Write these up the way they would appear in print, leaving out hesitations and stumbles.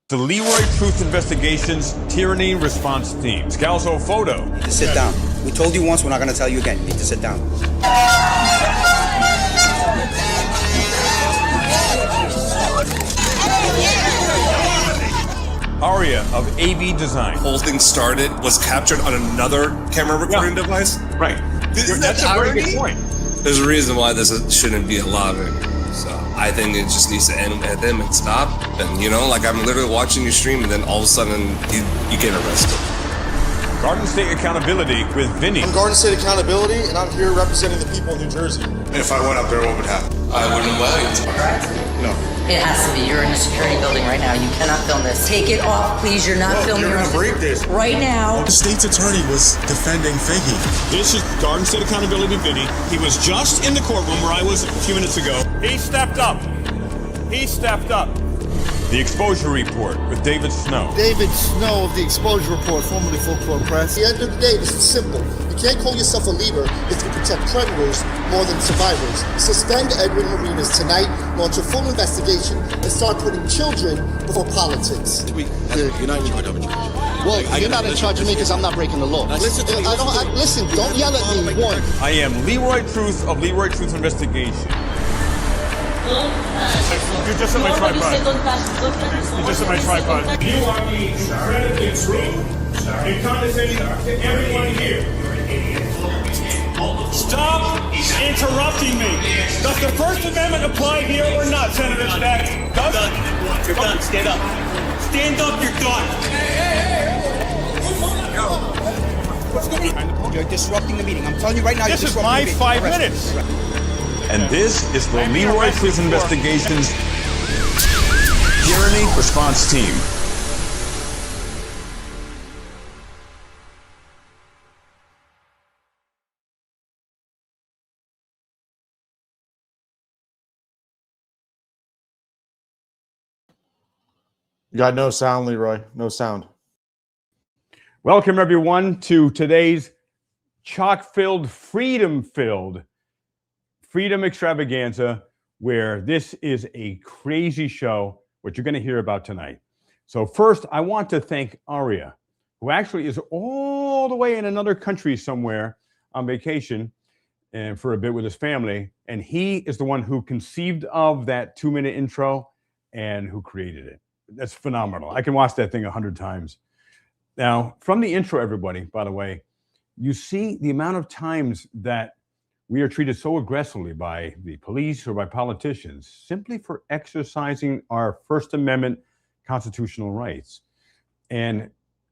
The Leroy Truth Investigations Tyranny Response Team. Scalzo photo. You need to sit down. We told you once, we're not going to tell you again. You need to sit down. Aria of AV Design. The whole thing started, was captured on another camera recording device. Right. That's a very good point. There's a reason why this shouldn't be allowed anymore. So I think it just needs to end at them and stop. And you know, like I'm literally watching you stream, and then all of a sudden you get arrested. Garden State Accountability with Vinny. I'm Garden State Accountability, and I'm here representing the people in New Jersey. If I went up there, what would happen? I wouldn't let it. No. It has to be. You're in a security building right now. You cannot film this. Take it off, please. You're not filming. You're gonna break this right now. The state's attorney was defending Fahey. This is Garden State Accountability Vinny. He was just in the courtroom where I was a few minutes ago. He stepped up. He stepped up. The Exposure Report with David Snow. David Snow of the Exposure Report, formerly Full Court Press. At the end of the day, this is simple. You can't call yourself a leader if you protect predators more than survivors. Suspend Edwin Marinas tonight, launch a full investigation, and start putting children before politics. You're not in charge of it. Well, you're not in charge of me because I'm not breaking the law. Listen, don't yell at me. One. I am Leroy Truth of Leroy Truth Investigation. You're just in my tripod. You're just in my tripod. You are being incredibly rude and condescending to everyone here. Stop interrupting me. Does the First Amendment apply here or not, Senator Stack? You're done. Stand up. Stand up. You're done. You're disrupting the meeting. I'm telling you right now. This is my 5 minutes. And this is the Leroy Truth Investigations Tyranny Response Team. You got no sound, Leroy. No sound. Welcome, everyone, to today's chock-filled, freedom-filled Freedom Extravaganza, where this is a crazy show, what you're going to hear about tonight. So first, I want to thank Aria, who actually is all the way in another country somewhere on vacation and for a bit with his family. And he is the one who conceived of that 2-minute intro and who created it. That's phenomenal. I can watch that thing 100 times. Now, from the intro, everybody, by the way, you see the amount of times that we are treated so aggressively by the police or by politicians simply for exercising our First Amendment constitutional rights. And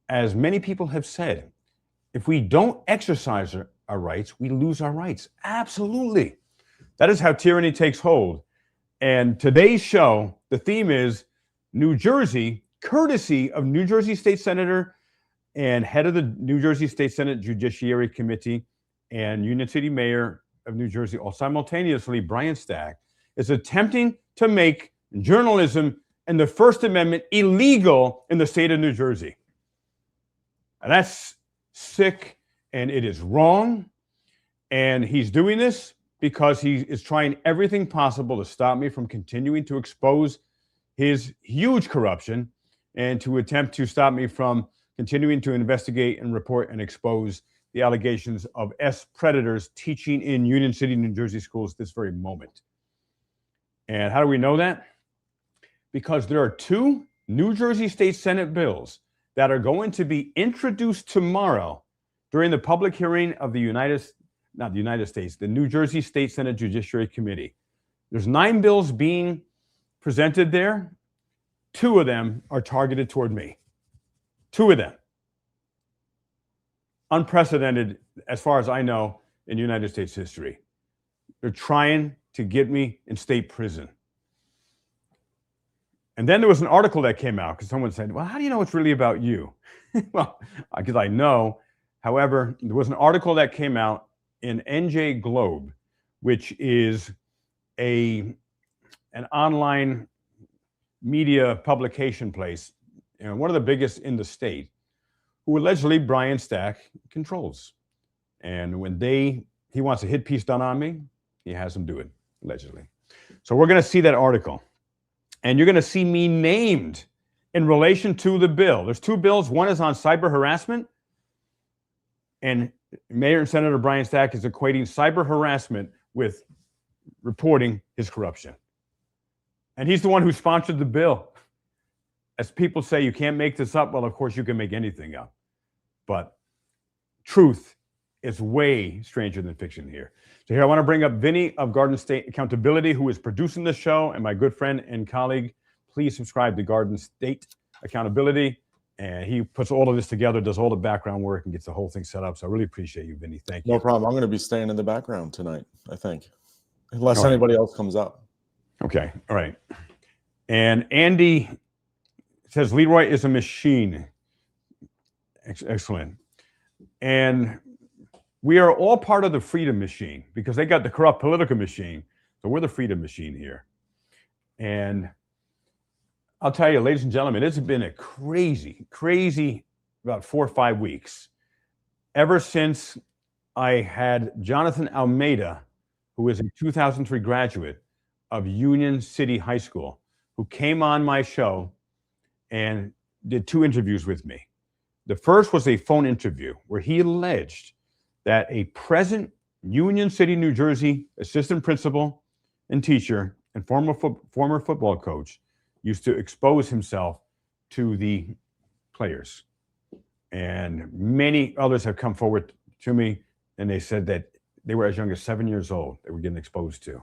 as many people have said, if we don't exercise our rights, we lose our rights. Absolutely. That is how tyranny takes hold. And today's show, the theme is New Jersey, courtesy of New Jersey State Senator and head of the New Jersey State Senate Judiciary Committee and Union City Mayor of New Jersey, all simultaneously, Brian Stack, is attempting to make journalism and the First Amendment illegal in the state of New Jersey. And that's sick, and it is wrong. And he's doing this because he is trying everything possible to stop me from continuing to expose his huge corruption and to attempt to stop me from continuing to investigate and report and expose the allegations of predators teaching in Union City, New Jersey schools this very moment. And how do we know that? Because there are 2 New Jersey State Senate bills that are going to be introduced tomorrow during the public hearing of the the New Jersey State Senate Judiciary Committee. There's 9 bills being presented there. 2 of them are targeted toward me. 2 of them. Unprecedented, as far as I know, in United States history. They're trying to get me in state prison. And then there was an article that came out because someone said, well, how do you know it's really about you? Well, because I know. However, there was an article that came out in NJ Globe, which is an online media publication place, one of the biggest in the state, who allegedly Brian Stack controls. And when he wants a hit piece done on me, he has them do it, allegedly. So we're going to see that article. And you're going to see me named in relation to the bill. There's two bills. One is on cyber harassment, and Mayor and Senator Brian Stack is equating cyber harassment with reporting his corruption. And he's the one who sponsored the bill. As people say, you can't make this up. Well, of course, you can make anything up. But truth is way stranger than fiction here. So here I want to bring up Vinny of Garden State Accountability, who is producing the show, and my good friend and colleague. Please subscribe to Garden State Accountability. And he puts all of this together, does all the background work, and gets the whole thing set up. So I really appreciate you, Vinny. Thank you. No problem. I'm going to be staying in the background tonight, I think, unless All right. anybody else comes up. Okay. All right. And Andy says Leroy is a machine. Excellent. And we are all part of the freedom machine because they got the corrupt political machine. So we're the freedom machine here. And I'll tell you, ladies and gentlemen, it's been a crazy about 4 or 5 weeks. Ever since I had Jonathan Almeida, who is a 2003 graduate of Union City High School, who came on my show and did 2 interviews with me. The first was a phone interview where he alleged that a present Union City, New Jersey assistant principal and teacher and former football coach used to expose himself to the players. And many others have come forward to me and they said that they were as young as 7 years old they were getting exposed to.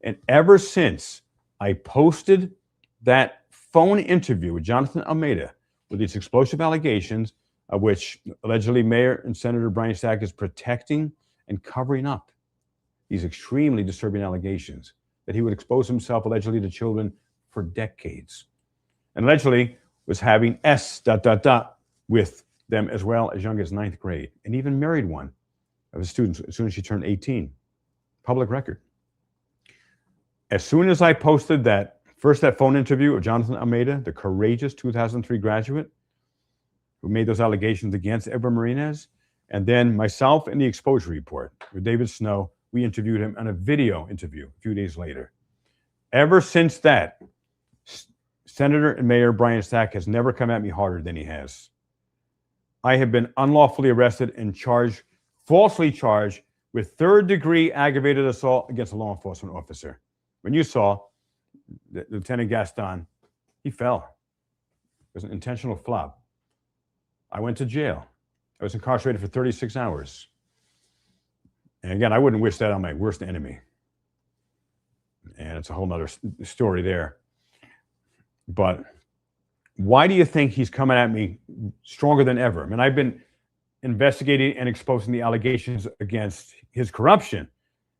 And ever since I posted that phone interview with Jonathan Almeida with these explosive allegations of which allegedly Mayor and Senator Brian Stack is protecting and covering up, these extremely disturbing allegations that he would expose himself allegedly to children for decades, and allegedly was having with them as well as young as 9th grade, and even married one of his students as soon as she turned 18. Public record. As soon as I posted that phone interview of Jonathan Almeida, the courageous 2003 graduate who made those allegations against Edwin Marinez, and then myself and the exposure report with David Snow, we interviewed him on a video interview a few days later. Ever since that, Senator and Mayor Brian Stack has never come at me harder than he has. I have been unlawfully arrested and falsely charged with 3rd-degree aggravated assault against a law enforcement officer. When you saw Lieutenant Gaston, he fell. It was an intentional flop. I went to jail. I was incarcerated for 36 hours. And again, I wouldn't wish that on my worst enemy. And it's a whole nother story there. But why do you think he's coming at me stronger than ever? I mean, I've been investigating and exposing the allegations against his corruption,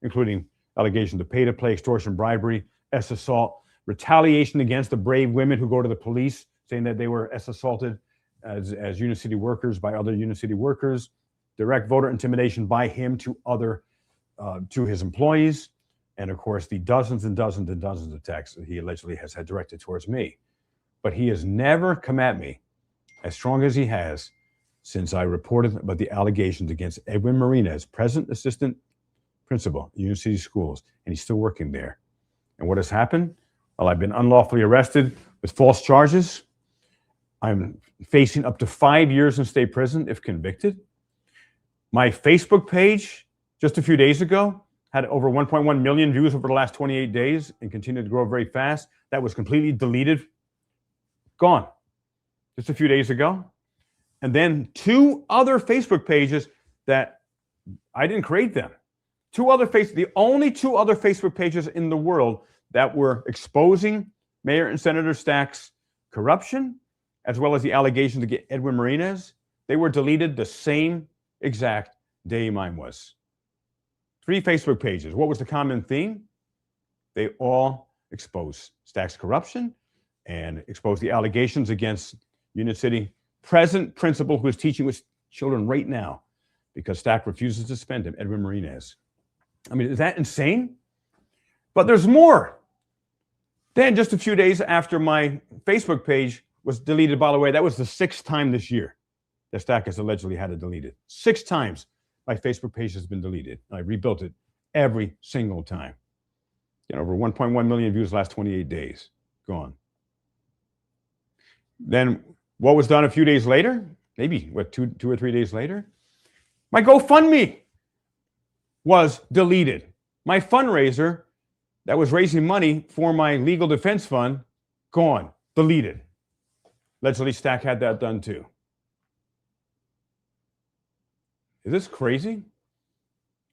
including allegations of pay-to-play, extortion, bribery, assault, retaliation against the brave women who go to the police saying that they were assaulted as Union City workers by other Union City workers, direct voter intimidation by him to his employees, and of course the dozens and dozens and dozens of texts that he allegedly has had directed towards me. But he has never come at me as strong as he has since I reported about the allegations against Edwin Marinez, present assistant principal at Union City Schools, and he's still working there. And what has happened? Well, I've been unlawfully arrested with false charges. I'm facing up to 5 years in state prison if convicted. My Facebook page just a few days ago had over 1.1 million views over the last 28 days and continued to grow very fast. That was completely deleted, gone, just a few days ago. And then 2 other Facebook pages that I didn't create them. The only 2 other Facebook pages in the world that were exposing Mayor and Senator Stack's corruption, as well as the allegations against Edwin Marinez, they were deleted the same exact day mine was. 3 Facebook pages. What was the common theme? They all exposed Stack's corruption and exposed the allegations against Union City present principal who is teaching with children right now because Stack refuses to suspend him, Edwin Marinez. I mean, is that insane? But there's more. Then just a few days after my Facebook page was deleted, by the way, that was the 6th time this year that Stack has allegedly had it deleted. 6 times my Facebook page has been deleted. I rebuilt it every single time. Over 1.1 million views the last 28 days. Gone. Then what was done a few days later? Maybe what, two or 3 days later? My GoFundMe was deleted. My fundraiser that was raising money for my legal defense fund, gone, deleted. Allegedly, Stack had that done too. Is this crazy?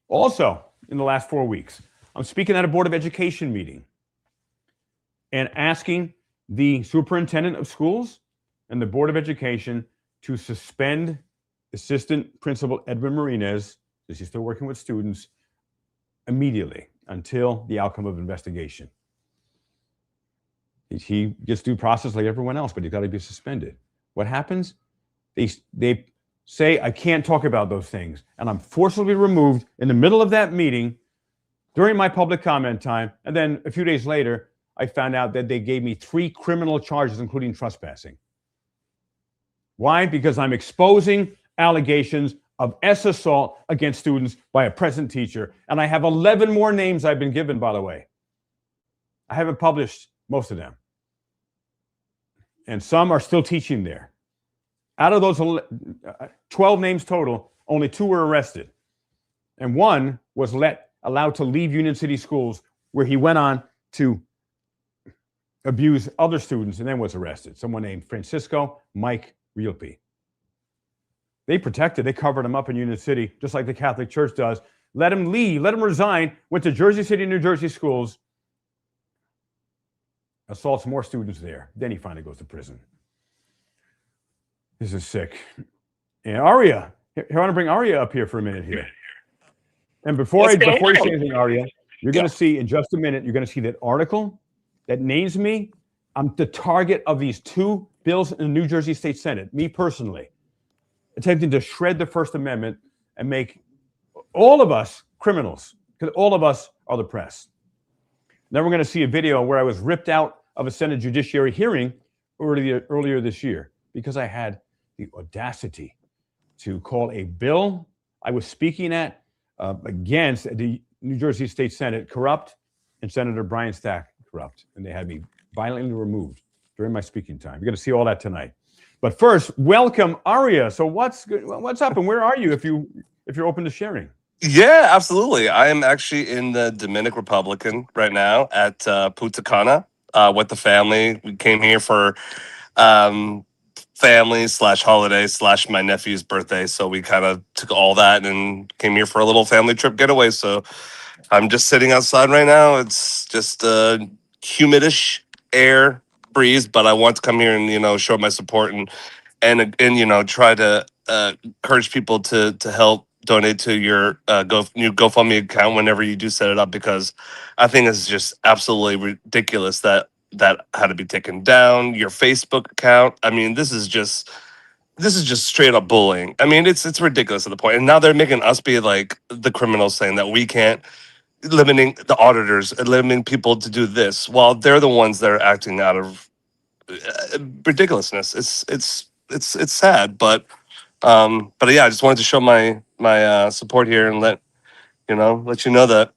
Also, in the last 4 weeks, I'm speaking at a Board of Education meeting and asking the superintendent of schools and the Board of Education to suspend Assistant Principal Edwin Marinez, because he's still working with students, immediately until the outcome of investigation. He gets due process like everyone else, but he's got to be suspended. What happens? They say, I can't talk about those things. And I'm forcibly removed in the middle of that meeting during my public comment time. And then a few days later, I found out that they gave me 3 criminal charges, including trespassing. Why? Because I'm exposing allegations of assault against students by a present teacher. And I have 11 more names I've been given, by the way. I haven't published most of them. And some are still teaching there. Out of those 12 names total, only 2 were arrested. And 1 was allowed to leave Union City Schools, where he went on to abuse other students and then was arrested. Someone named Francisco Mike Rielpe. They protected, they covered him up in Union City, just like the Catholic Church does. Let him leave, let him resign, went to Jersey City, New Jersey schools, assaults more students there. Then he finally goes to prison. This is sick. And Aria, here, I want to bring Aria up here for a minute here. And before you say anything, Aria, you're going to see in just a minute, you're going to see that article that names me. I'm the target of these 2 bills in the New Jersey State Senate, me personally, attempting to shred the First Amendment and make all of us criminals, because all of us are the press. Then we're going to see a video where I was ripped out of a Senate Judiciary hearing earlier this year because I had the audacity to call a bill I was speaking at against the New Jersey State Senate corrupt and Senator Brian Stack corrupt. And they had me violently removed during my speaking time. You're going to see all that tonight. But first, welcome, Aria. So what's up and where are you if you're open to sharing? Yeah, absolutely. I am actually in the Dominican Republic right now at Punta Cana with the family. We came here for family / holiday / my nephew's birthday. So we kind of took all that and came here for a little family trip getaway. So I'm just sitting outside right now. It's just humidish air breeze, but I want to come here and show my support and try to encourage people to help donate to your new GoFundMe account whenever you do set it up, because I think it's just absolutely ridiculous that had to be taken down. Your Facebook account. I mean, this is just straight up bullying. I mean, it's ridiculous at the point. And now they're making us be like the criminals, saying that we can't, limiting the auditors, limiting people to do this, while they're the ones that are acting out of ridiculousness. It's sad, but yeah, I just wanted to show my support here and let you know that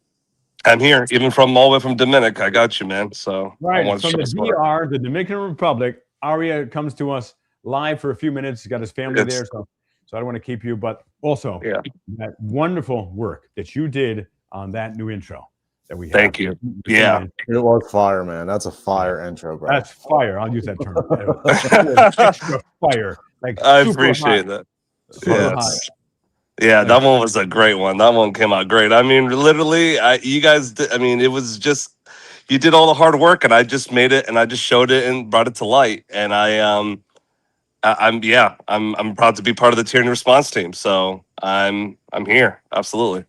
I'm here, even from all the way from Dominic. I got you, man. So right, I wanted from to the DR, the Dominican Republic. Aria comes to us live for a few minutes. He's got his family there, so I don't want to keep you, but also that wonderful work that you did on that new intro that we had. Thank you. Yeah, it was fire, man. That's a fire intro, bro. That's fire. I'll use that term. Extra fire. Like I appreciate that. Yeah, that one was a great one. That one came out great. I mean, literally, you guys did, I mean, it was just, you did all the hard work, and I just made it, and I just showed it and brought it to light. And I'm proud to be part of the Tyranny Response Team. So I'm here. Absolutely.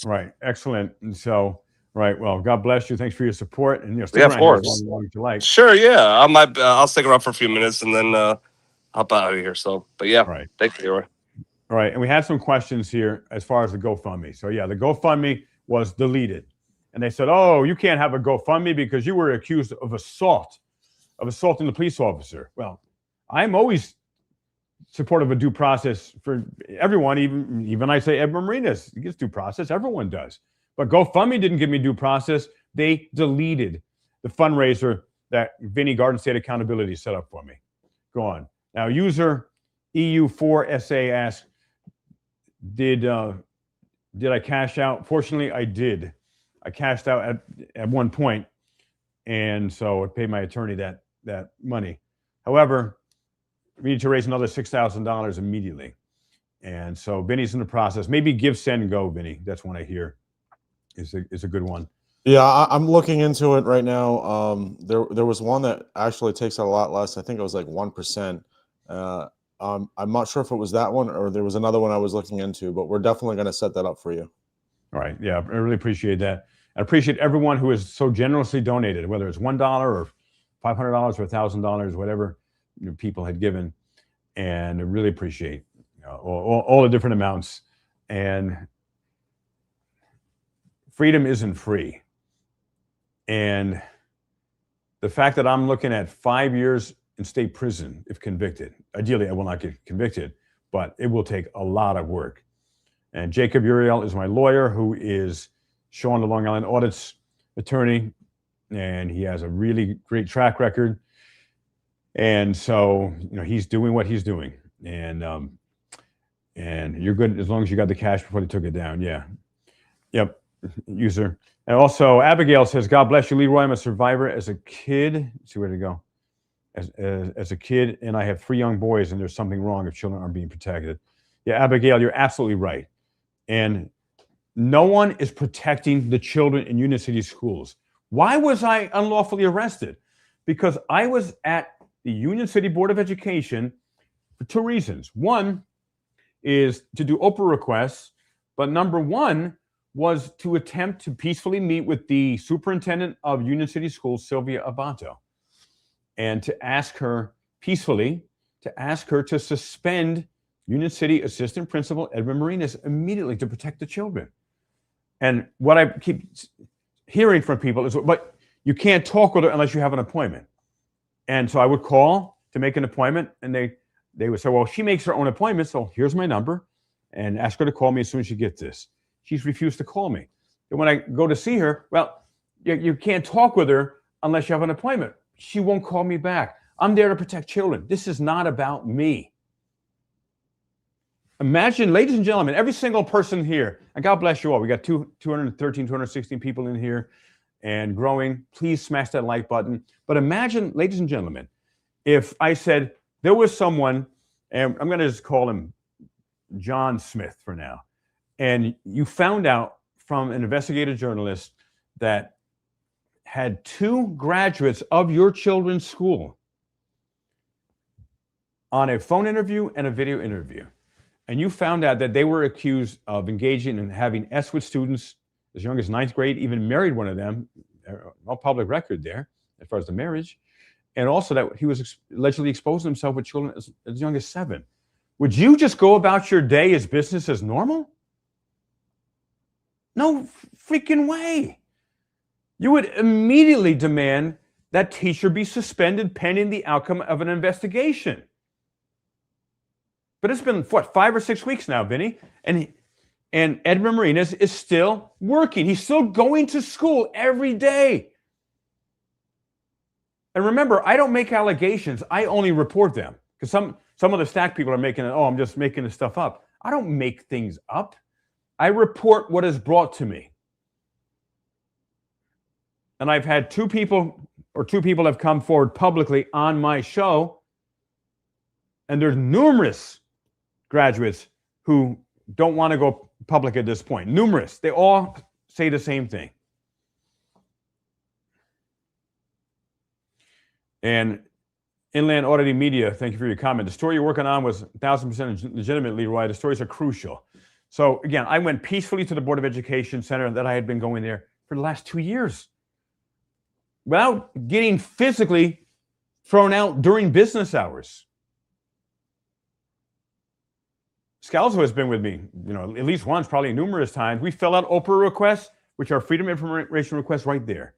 Right. Excellent. And so, right. Well, God bless you. Thanks for your support. And yeah, of course. Sure. Yeah. I'll stick around for a few minutes and then hop out of here. So, but yeah. Right. Thank you, Leroy. All right. And we had some questions here as far as the GoFundMe. So yeah, the GoFundMe was deleted. And they said, oh, you can't have a GoFundMe because you were accused of assaulting the police officer. Well, I'm always supportive of due process for everyone. Even I say Edwin Marinez, he gets due process. Everyone does. But GoFundMe didn't give me due process. They deleted the fundraiser that Vinnie Garden State Accountability set up for me. gone. Now, user EU4SA asks, did I cash out? Fortunately, I did. I cashed out at one point, and so I paid my attorney that money. However, we need to raise another $6,000 immediately. And so Vinny's in the process. Maybe give, send, go, Vinny. That's one I hear is a good one. Yeah, I'm looking into it right now. There was one that actually takes out a lot less. I think it was like 1%. I'm not sure if it was that one or there was another one I was looking into, but we're definitely going to set that up for you. All right. Yeah, I really appreciate that. I appreciate everyone who has so generously donated, whether it's $1 or $500 or $1,000, whatever people had given. And I really appreciate all the different amounts. And freedom isn't free. And the fact that I'm looking at 5 years in state prison if convicted, ideally I will not get convicted, but it will take a lot of work. And Jacob Uriel is my lawyer, who is Sean, the Long Island Audit's attorney, and he has a really great track record. And so, he's doing what he's doing, and you're good as long as you got the cash before they took it down. Yeah, yep, user. And also, Abigail says, "God bless you, Leroy. I'm a survivor as a kid." Let's see where to go. As a kid, and I have 3 young boys, and there's something wrong if children aren't being protected. Yeah, Abigail, you're absolutely right. And no one is protecting the children in Union City schools. Why was I unlawfully arrested? Because I was at the Union City Board of Education for 2 reasons. One is to do Oprah requests, but number 1 was to attempt to peacefully meet with the superintendent of Union City Schools, Sylvia Abanto, and to ask her peacefully, to suspend Union City Assistant Principal Edwin Marinas immediately to protect the children. And what I keep hearing from people is, but you can't talk with her unless you have an appointment. And so I would call to make an appointment, and they would say, well, she makes her own appointment, so here's my number, and ask her to call me as soon as she gets this. She's refused to call me. And when I go to see her, well, you can't talk with her unless you have an appointment. She won't call me back. I'm there to protect children. This is not about me. Imagine, ladies and gentlemen, every single person here, and God bless you all. We got 213, 216 people in here and growing. Please smash that like button. But imagine, ladies and gentlemen, if I said there was someone, and I'm going to just call him John Smith for now, and you found out from an investigative journalist that had 2 graduates of your children's school on a phone interview and a video interview. And you found out that they were accused of engaging in having S with students as young as 9th grade, even married one of them, no public record there as far as the marriage, and also that he was allegedly exposing himself with children as young as 7. Would you just go about your day as business as normal? No freaking way. You would immediately demand that teacher be suspended pending the outcome of an investigation. But it's been, 5 or 6 weeks now, Vinny, and Edmund Marinas is still working. He's still going to school every day. And remember, I don't make allegations. I only report them. Because some of the stack people are making it, I'm just making this stuff up. I don't make things up. I report what is brought to me. And I've had 2 people have come forward publicly on my show, and there's numerous graduates who don't want to go public at this point. Numerous. They all say the same thing. And Inland Auditing Media, thank you for your comment. The story you're working on was 1,000% legitimate, Leroy. The stories are crucial. So again, I went peacefully to the Board of Education Center that I had been going there for the last 2 years without getting physically thrown out during business hours. Scalzo has been with me, at least once, probably numerous times. We fill out Oprah requests, which are freedom of information requests right there.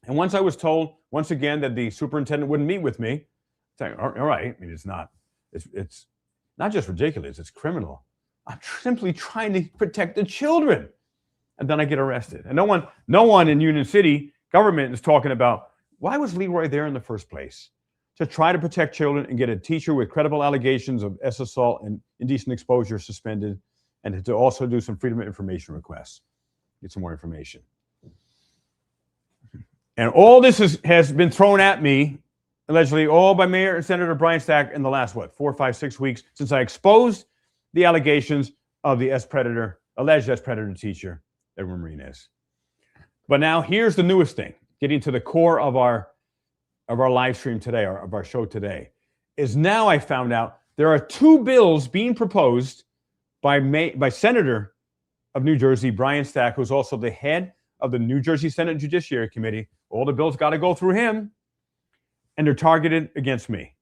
And once I was told, once again, that the superintendent wouldn't meet with me, saying, all right, it's not just ridiculous, it's criminal. I'm simply trying to protect the children. And then I get arrested. And no one in Union City government is talking about, why was Leroy there in the first place? to try to protect children and get a teacher with credible allegations of assault and indecent exposure suspended, and to also do some freedom of information requests. Get some more information. And all this has been thrown at me, allegedly, all by Mayor and Senator Brian Stack in the last, 4, 5, 6 weeks since I exposed the allegations of the alleged S-Predator teacher, Edwin Martinez. But now here's the newest thing, getting to the core of our live stream today, or of our show today, is now I found out there are 2 bills being proposed by Senator of New Jersey, Brian Stack, who's also the head of the New Jersey Senate Judiciary Committee. All the bills got to go through him, and they're targeted against me.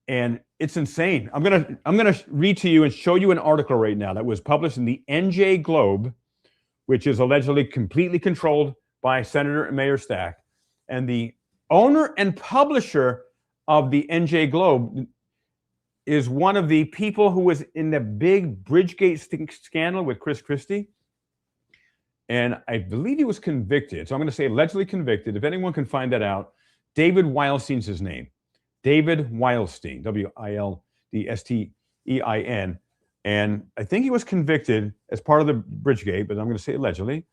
And it's insane. I'm gonna read to you and show you an article right now that was published in the NJ Globe, which is allegedly completely controlled by Senator and Mayor Stack. And the owner and publisher of the NJ Globe is one of the people who was in the big Bridgegate scandal with Chris Christie. And I believe he was convicted. So I'm going to say allegedly convicted. If anyone can find that out, David Wildstein's his name. David Wildstein, Wildstein. And I think he was convicted as part of the Bridgegate, but I'm going to say allegedly,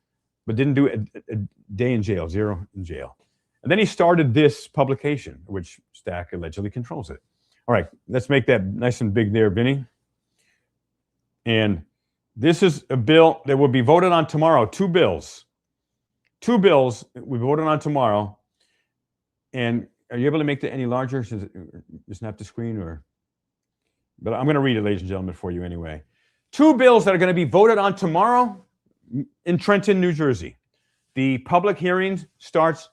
but didn't do a day in jail, 0 in jail. And then he started this publication, which Stack allegedly controls it. All right, let's make that nice and big there, Vinny. And this is a bill that will be voted on tomorrow. 2 bills. 2 bills we voted on tomorrow. And are you able to make that any larger? Does it snap the screen? But I'm going to read it, ladies and gentlemen, for you anyway. 2 bills that are going to be voted on tomorrow in Trenton, New Jersey. The public hearing starts,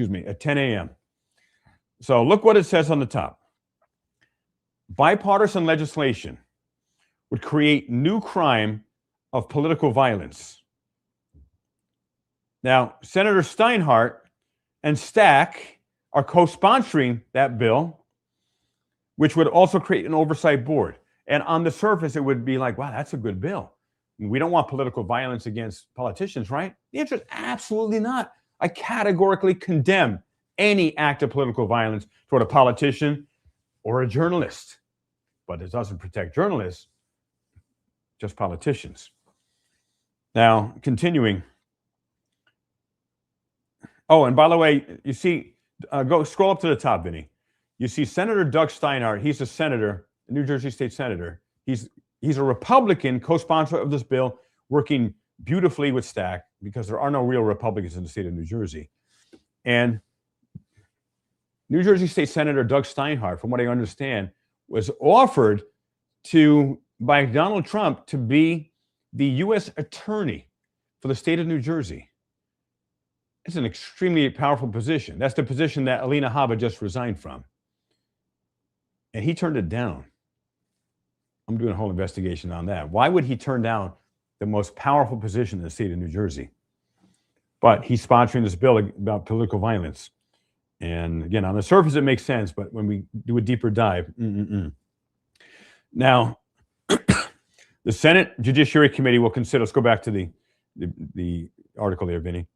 at 10 a.m. So look what it says on the top. Bipartisan legislation would create new crime of political violence. Now, Senator Steinhardt and Stack are co-sponsoring that bill, which would also create an oversight board. And on the surface, it would be like, wow, that's a good bill. We don't want political violence against politicians, right? The answer is absolutely not. I categorically condemn any act of political violence toward a politician or a journalist. But it doesn't protect journalists, just politicians. Now, continuing. Oh, and by the way, you see, go scroll up to the top, Vinny. You see Senator Doug Steinhardt. He's a senator, a New Jersey state senator. He's a Republican co-sponsor of this bill, working beautifully with Stack because there are no real Republicans in the state of New Jersey. And New Jersey State Senator Doug Steinhardt, from what I understand, was offered by Donald Trump to be the U.S. attorney for the state of New Jersey. It's an extremely powerful position. That's the position that Alina Habba just resigned from. And he turned it down. I'm doing a whole investigation on that. Why would he turn down the most powerful position in the state of New Jersey? But he's sponsoring this bill about political violence. And again, on the surface, it makes sense. But when we do a deeper dive, Now, the Senate Judiciary Committee will consider, let's go back to the article there, Vinny.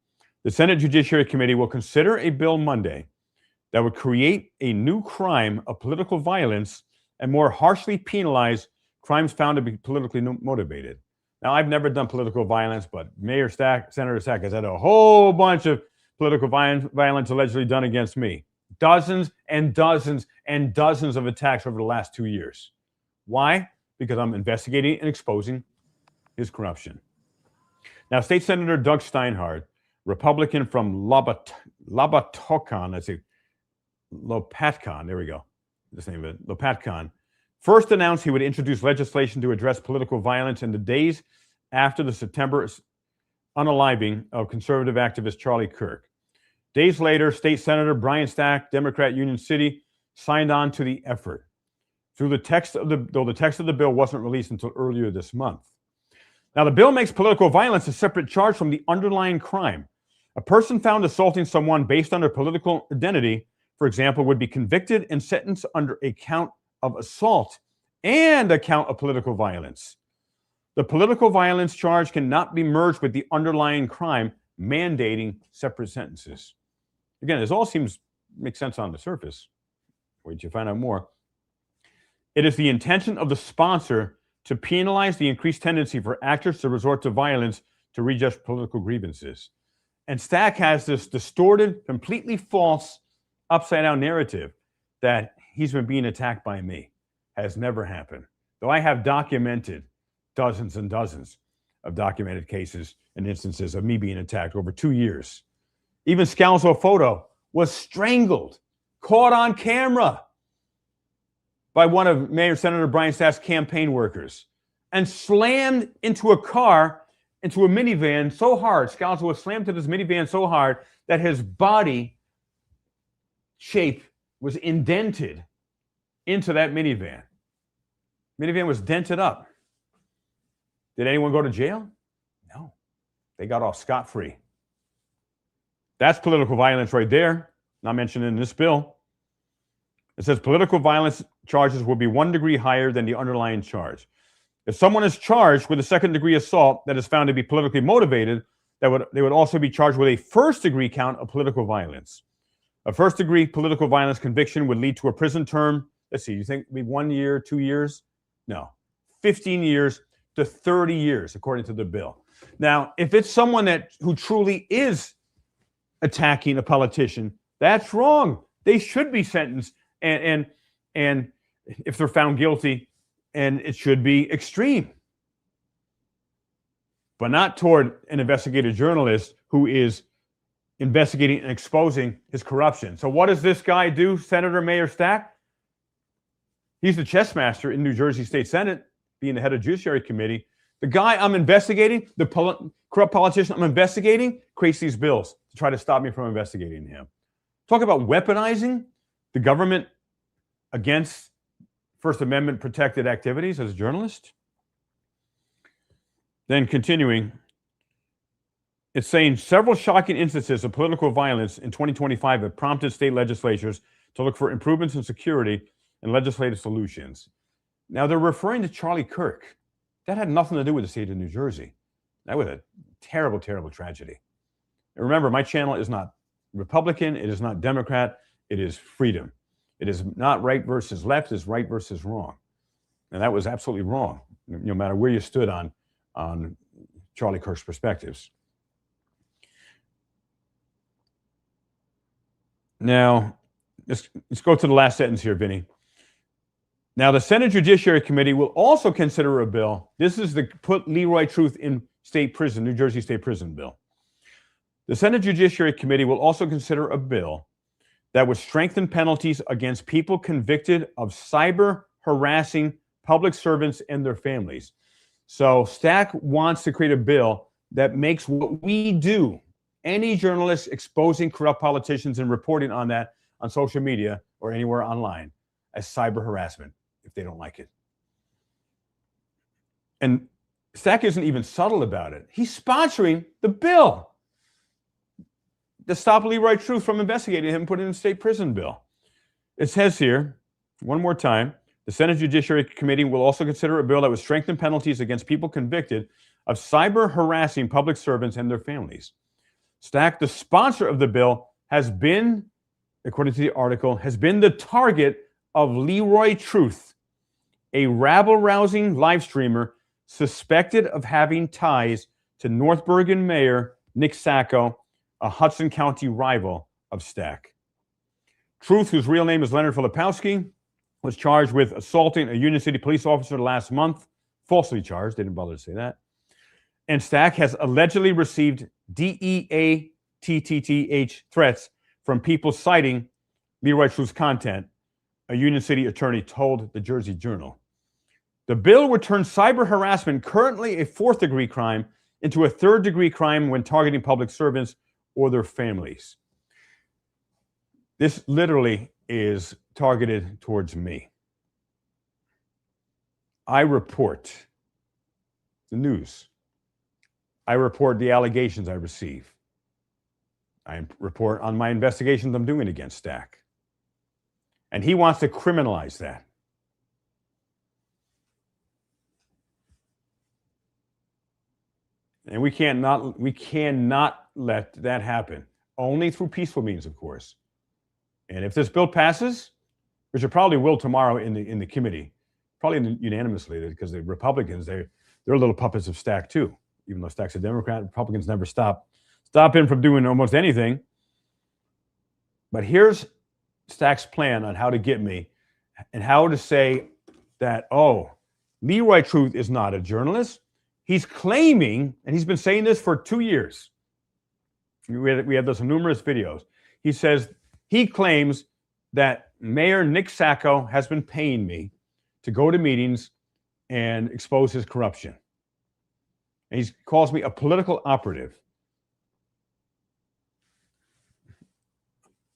The Senate Judiciary Committee will consider a bill Monday that would create a new crime of political violence and more harshly penalize crimes found to be politically motivated. Now, I've never done political violence, but Senator Stack has had a whole bunch of political violence allegedly done against me. Dozens and dozens and dozens of attacks over the last 2 years. Why? Because I'm investigating and exposing his corruption. Now, State Senator Doug Steinhardt, Republican from Lopatcon, there we go. That's the name of it, Lopatcon, first announced he would introduce legislation to address political violence in the days after the September unaliving of conservative activist Charlie Kirk. Days later, State Senator Brian Stack, Democrat Union City, signed on to the effort. Though the text of the bill wasn't released until earlier this month. Now, the bill makes political violence a separate charge from the underlying crime. A person found assaulting someone based on their political identity, for example, would be convicted and sentenced under a count of assault and a count of political violence. The political violence charge cannot be merged with the underlying crime, mandating separate sentences. Again, this all seems makes sense on the surface. Wait till you find out more. It is the intention of the sponsor to penalize the increased tendency for actors to resort to violence to redress political grievances. And Stack has this distorted, completely false, upside-down narrative that he's been being attacked by me. Has never happened. Though I have documented dozens and dozens of documented cases and instances of me being attacked over 2 years. Even Scalzo Photo was strangled, caught on camera by one of Mayor Senator Brian Stack's campaign workers and slammed into a car, into a minivan so hard. Scalzo was slammed to this minivan so hard that his body shape was indented into that minivan. Minivan was dented up. Did anyone go to jail? No. They got off scot-free. That's political violence right there, not mentioned in this bill. It says political violence charges will be 1 degree higher than the underlying charge. If someone is charged with a second-degree assault that is found to be politically motivated, they would also be charged with a first-degree count of political violence. A first-degree political violence conviction would lead to a prison term. Let's see, you think it'd be 1 year, 2 years? No, 15 years to 30 years, according to the bill. Now, if it's someone who truly is attacking a politician, that's wrong. They should be sentenced, and if they're found guilty, and it should be extreme, but not toward an investigative journalist who is investigating and exposing his corruption. So what does this guy do, Senator Mayor Stack? He's the chess master in New Jersey State Senate, being the head of Judiciary Committee. The guy I'm investigating, the corrupt politician I'm investigating, creates these bills to try to stop me from investigating him. Talk about weaponizing the government against First Amendment protected activities as a journalist. Then continuing, it's saying several shocking instances of political violence in 2025 have prompted state legislatures to look for improvements in security and legislative solutions. Now, they're referring to Charlie Kirk. That had nothing to do with the state of New Jersey. That was a terrible, terrible tragedy. And remember, my channel is not Republican. It is not Democrat. It is freedom. It is not right versus left. It's right versus wrong. And that was absolutely wrong, no matter where you stood on Charlie Kirk's perspectives. Now, let's go to the last sentence here, Vinny. Now, the Senate Judiciary Committee will also consider a bill. This is the put Leroy Truth in state prison, New Jersey State Prison bill. The Senate Judiciary Committee will also consider a bill that would strengthen penalties against people convicted of cyber harassing public servants and their families. So Stack wants to create a bill that makes what we do, any journalist exposing corrupt politicians and reporting on that on social media or anywhere online, as cyber harassment if they don't like it. And Stack isn't even subtle about it. He's sponsoring the bill to stop Leroy Truth from investigating him and put in a state prison bill. It says here, one more time, the Senate Judiciary Committee will also consider a bill that would strengthen penalties against people convicted of cyber harassing public servants and their families. Stack, the sponsor of the bill, has been, according to the article, has been the target of Leroy Truth, a rabble-rousing live streamer suspected of having ties to North Bergen Mayor Nick Sacco, a Hudson County rival of Stack. Truth, whose real name is Leonard Filipowski, was charged with assaulting a Union City police officer last month, falsely charged, they didn't bother to say that. And Stack has allegedly received DEATTTH threats from people citing Leroy Truth's content, a Union City attorney told the Jersey Journal. The bill would turn cyber harassment, currently a 4th-degree crime, into a 3rd-degree crime when targeting public servants or their families. This literally is targeted towards me. I report the news. I report the allegations I receive. I report on my investigations I'm doing against Stack. And he wants to criminalize that. And we cannot let that happen. Only through peaceful means, of course. And if this bill passes, which it probably will tomorrow in the committee, probably unanimously, because the Republicans, they're little puppets of Stack too. Even though Stack's a Democrat, Republicans never stop him from doing almost anything. But here's Stack's plan on how to get me and how to say that, oh, Leroy Truth is not a journalist. He's claiming, and he's been saying this for 2 years. We have those numerous videos. He claims that Mayor Nick Sacco has been paying me to go to meetings and expose his corruption. And he calls me a political operative.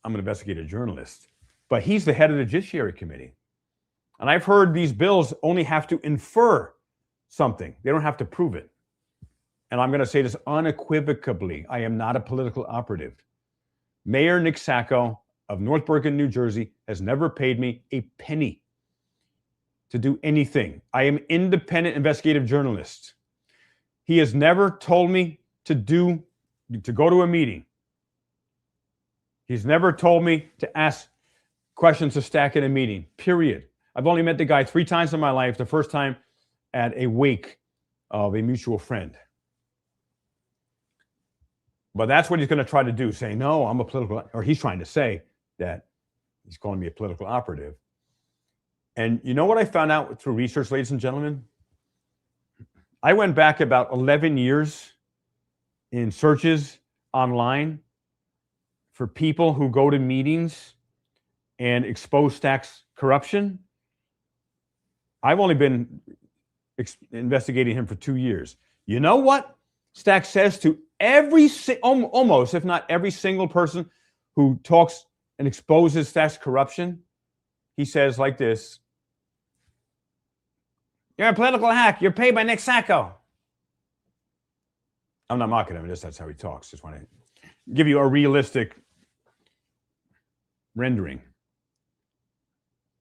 I'm an investigative journalist, but he's the head of the Judiciary Committee. And I've heard these bills only have to infer something. They don't have to prove it. And I'm going to say this unequivocally. I am not a political operative. Mayor Nick Sacco of North Bergen, New Jersey, has never paid me a penny to do anything. I am independent investigative journalist. He has never told me to go to a meeting. He's never told me to ask questions to Stack in a meeting, period. I've only met the guy 3 times in my life, the first time at a wake of a mutual friend. But that's what he's going to try to do, say, no, I'm a political, or he's trying to say that he's calling me a political operative. And you know what I found out through research, ladies and gentlemen? I went back about 11 years in searches online for people who go to meetings and expose Stack's corruption. I've only been investigating him for 2 years. You know what Stack says to almost, if not every single person who talks and exposes Stack's corruption? He says like this: you're a political hack. You're paid by Nick Sacco. I'm not mocking him. That's how he talks. Just want to give you a realistic rendering.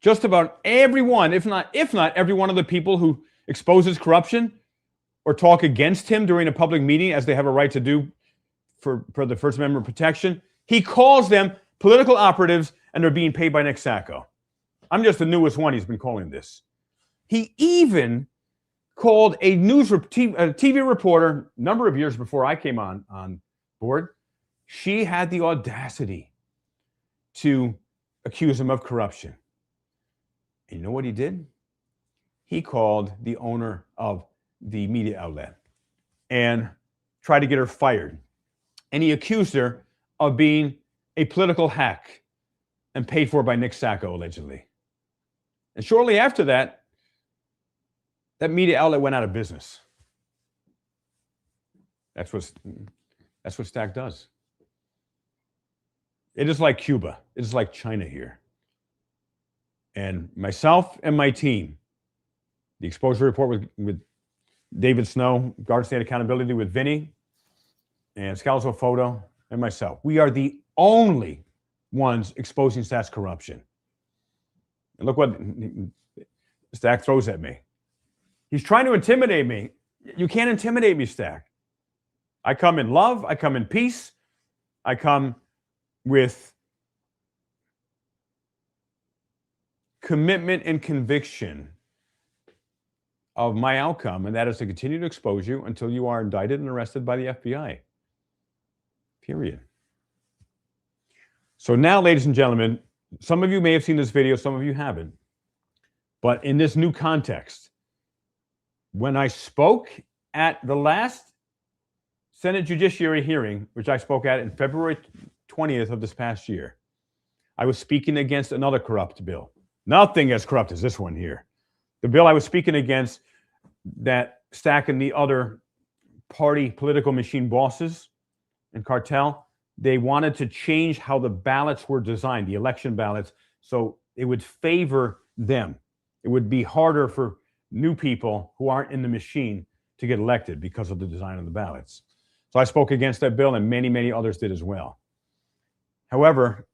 Just about everyone, if not every one of the people who exposes corruption or talk against him during a public meeting, as they have a right to do for the First Amendment protection, he calls them political operatives, and they're being paid by Nick Sacco. I'm just the newest one he's been calling this. He even called a TV reporter a number of years before I came on board. She had the audacity to accuse him of corruption. And you know what he did? He called the owner of the media outlet and tried to get her fired. And he accused her of being a political hack and paid for by Nick Sacco, allegedly. And shortly after that, that media outlet went out of business. That's what Stack does. It is like Cuba. It is like China here. And myself and my team, the exposure report with David Snow, Garden State Accountability with Vinny, and Scalzo Photo, and myself, we are the only ones exposing Stack's corruption. And look what Stack throws at me. He's trying to intimidate me. You can't intimidate me, Stack. I come in love. I come in peace. I come with commitment and conviction of my outcome, and that is to continue to expose you until you are indicted and arrested by the FBI. Period. So now, ladies and gentlemen, some of you may have seen this video, some of you haven't. But in this new context, when I spoke at the last Senate Judiciary hearing, which I spoke at in February 20th of this past year, I was speaking against another corrupt bill. Nothing as corrupt as this one here. The bill I was speaking against, that Stack and the other party political machine bosses and cartel, they wanted to change how the ballots were designed, the election ballots, so it would favor them. It would be harder for new people who aren't in the machine to get elected because of the design of the ballots. So I spoke against that bill, and many, many others did as well. However,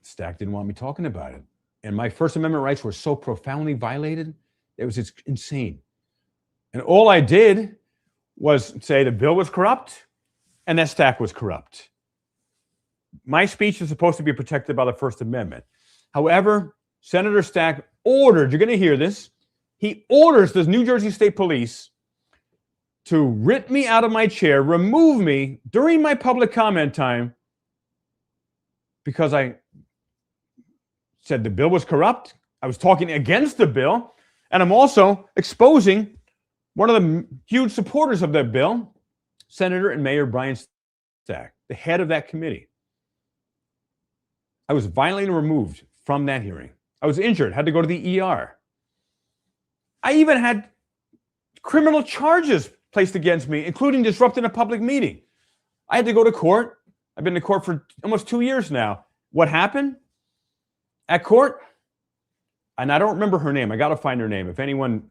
Stack didn't want me talking about it. And my First Amendment rights were so profoundly violated, it's insane. And all I did was say the bill was corrupt and that Stack was corrupt. my speech is supposed to be protected by the First Amendment. However, Senator Stack ordered, you're going to hear this, he orders the New Jersey State Police to rip me out of my chair, remove me during my public comment time because I said the bill was corrupt. I was talking against the bill, and I'm also exposing one of the huge supporters of that bill, Senator and Mayor Brian Stack, the head of that committee. I was violently removed from that hearing. I was injured, had to go to the ER. I even had criminal charges placed against me, including disrupting a public meeting. I had to go to court. I've been to court for almost 2 years now. What happened at court? And I don't remember her name. I got to find her name. If anyone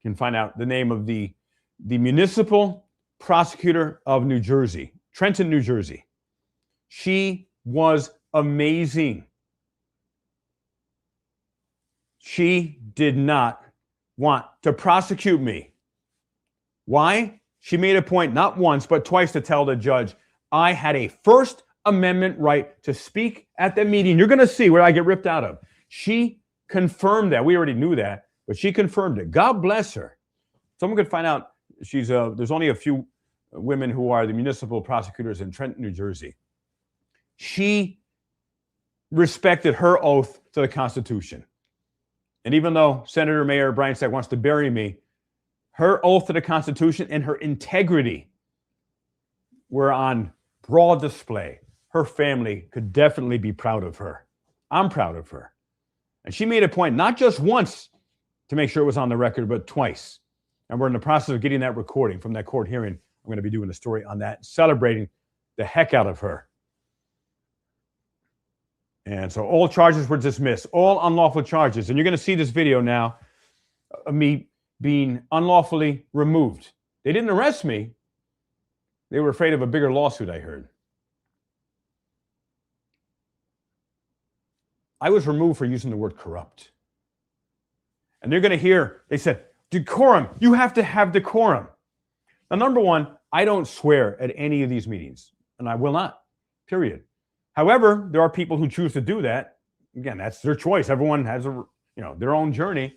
can find out the name of the municipal prosecutor of New Jersey, Trenton, New Jersey. She was amazing. She did not want to prosecute me. Why? She made a point not once, but twice to tell the judge, I had a First Amendment right to speak at the meeting. You're going to see where I get ripped out of. She confirmed that. We already knew that, but she confirmed it. God bless her. Someone could find out there's only a few women who are the municipal prosecutors in Trenton, New Jersey. She respected her oath to the Constitution. And even though Senator Mayor Brian Stack wants to bury me, her oath to the Constitution and her integrity were on broad display. Her family could definitely be proud of her. I'm proud of her. And she made a point, not just once to make sure it was on the record, but twice. And we're in the process of getting that recording from that court hearing. I'm going to be doing a story on that, celebrating the heck out of her. And so all charges were dismissed, all unlawful charges. And you're going to see this video now of me being unlawfully removed. They didn't arrest me. They were afraid of a bigger lawsuit, I heard. I was removed for using the word corrupt. And they're going to hear, they said, decorum, you have to have decorum. Now, number one, I don't swear at any of these meetings, and I will not, period. However, there are people who choose to do that. Again, that's their choice. Everyone has their own journey.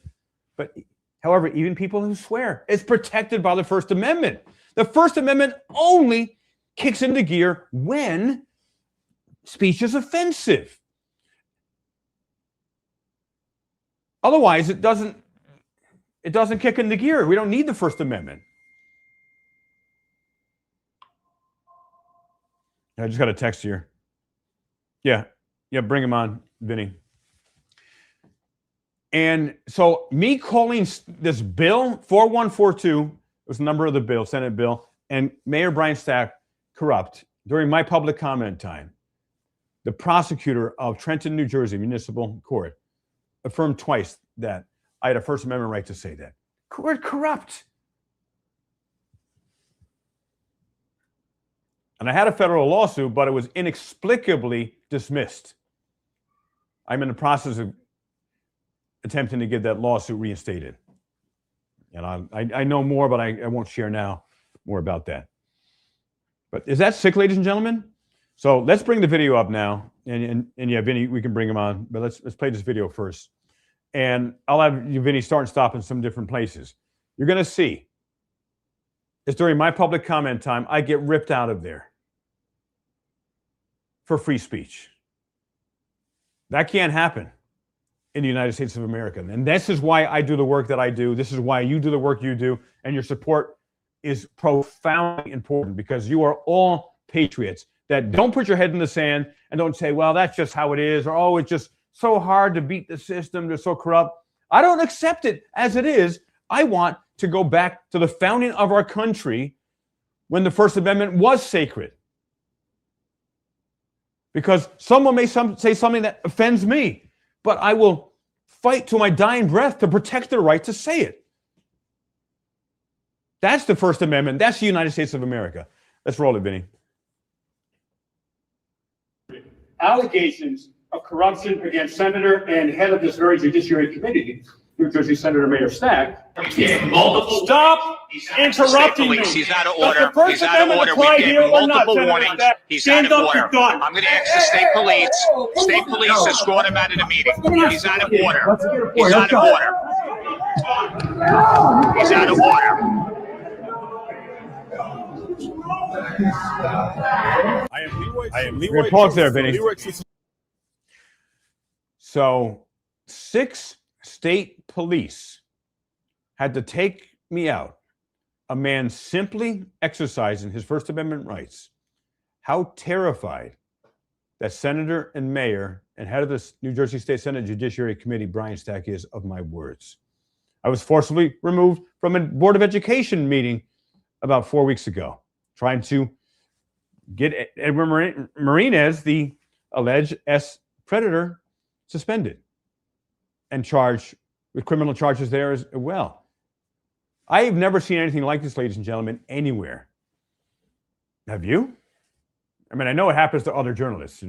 But however, even people who swear, it's protected by the First Amendment. The First Amendment only kicks into gear when speech is offensive. Otherwise, it doesn't kick into gear. We don't need the First Amendment. I just got a text here. Yeah, bring him on, Vinny. And so me calling this bill, 4142, was the number of the bill, Senate bill, and Mayor Brian Stack corrupt during my public comment time, the prosecutor of Trenton, New Jersey Municipal Court affirmed twice that I had a First Amendment right to say that. Corrupt. And I had a federal lawsuit, but it was inexplicably dismissed. I'm in the process of attempting to get that lawsuit reinstated. And I know more, but I won't share now more about that. But is that sick, ladies and gentlemen? So let's bring the video up now. And yeah, Vinny, we can bring him on. But let's play this video first. And I'll have you, Vinny, start and stop in some different places. You're going to see. It's during my public comment time, I get ripped out of there for free speech. That can't happen in the United States of America. And this is why I do the work that I do. This is why you do the work you do. And your support is profoundly important because you are all patriots that don't put your head in the sand and don't say, well, that's just how it is, or, oh, it's just so hard to beat the system. They're so corrupt. I don't accept it as it is. I want to go back to the founding of our country when the First Amendment was sacred. Because someone may say something that offends me, but I will fight to my dying breath to protect their right to say it. That's the First Amendment. That's the United States of America. Let's roll it, Vinny. Allegations of corruption against Senator and head of this very Judiciary Committee. New Jersey Senator Mayor Stack. Multiple. Stop interrupting me. He's out of Does order. the First He's out of Amendment order. apply We here gave or not, multiple Senator warnings. Stack? He's Stand out of up, you're order. done. I'm going to ask the state police to escort him out of the meeting. He's out of order. He's out of order. He's out of order. I am Leroy. Pause there, Vinny. So 6 state police had to take me out. A man simply exercising his First Amendment rights. How terrified that Senator and Mayor and head of the New Jersey State Senate Judiciary Committee, Brian Stack, is of my words. I was forcibly removed from a Board of Education meeting about 4 weeks ago, trying to get Edwin Marinez, the alleged predator, suspended and charged with criminal charges there as well. I've never seen anything like this, ladies and gentlemen, anywhere. Have you? I mean, I know it happens to other journalists,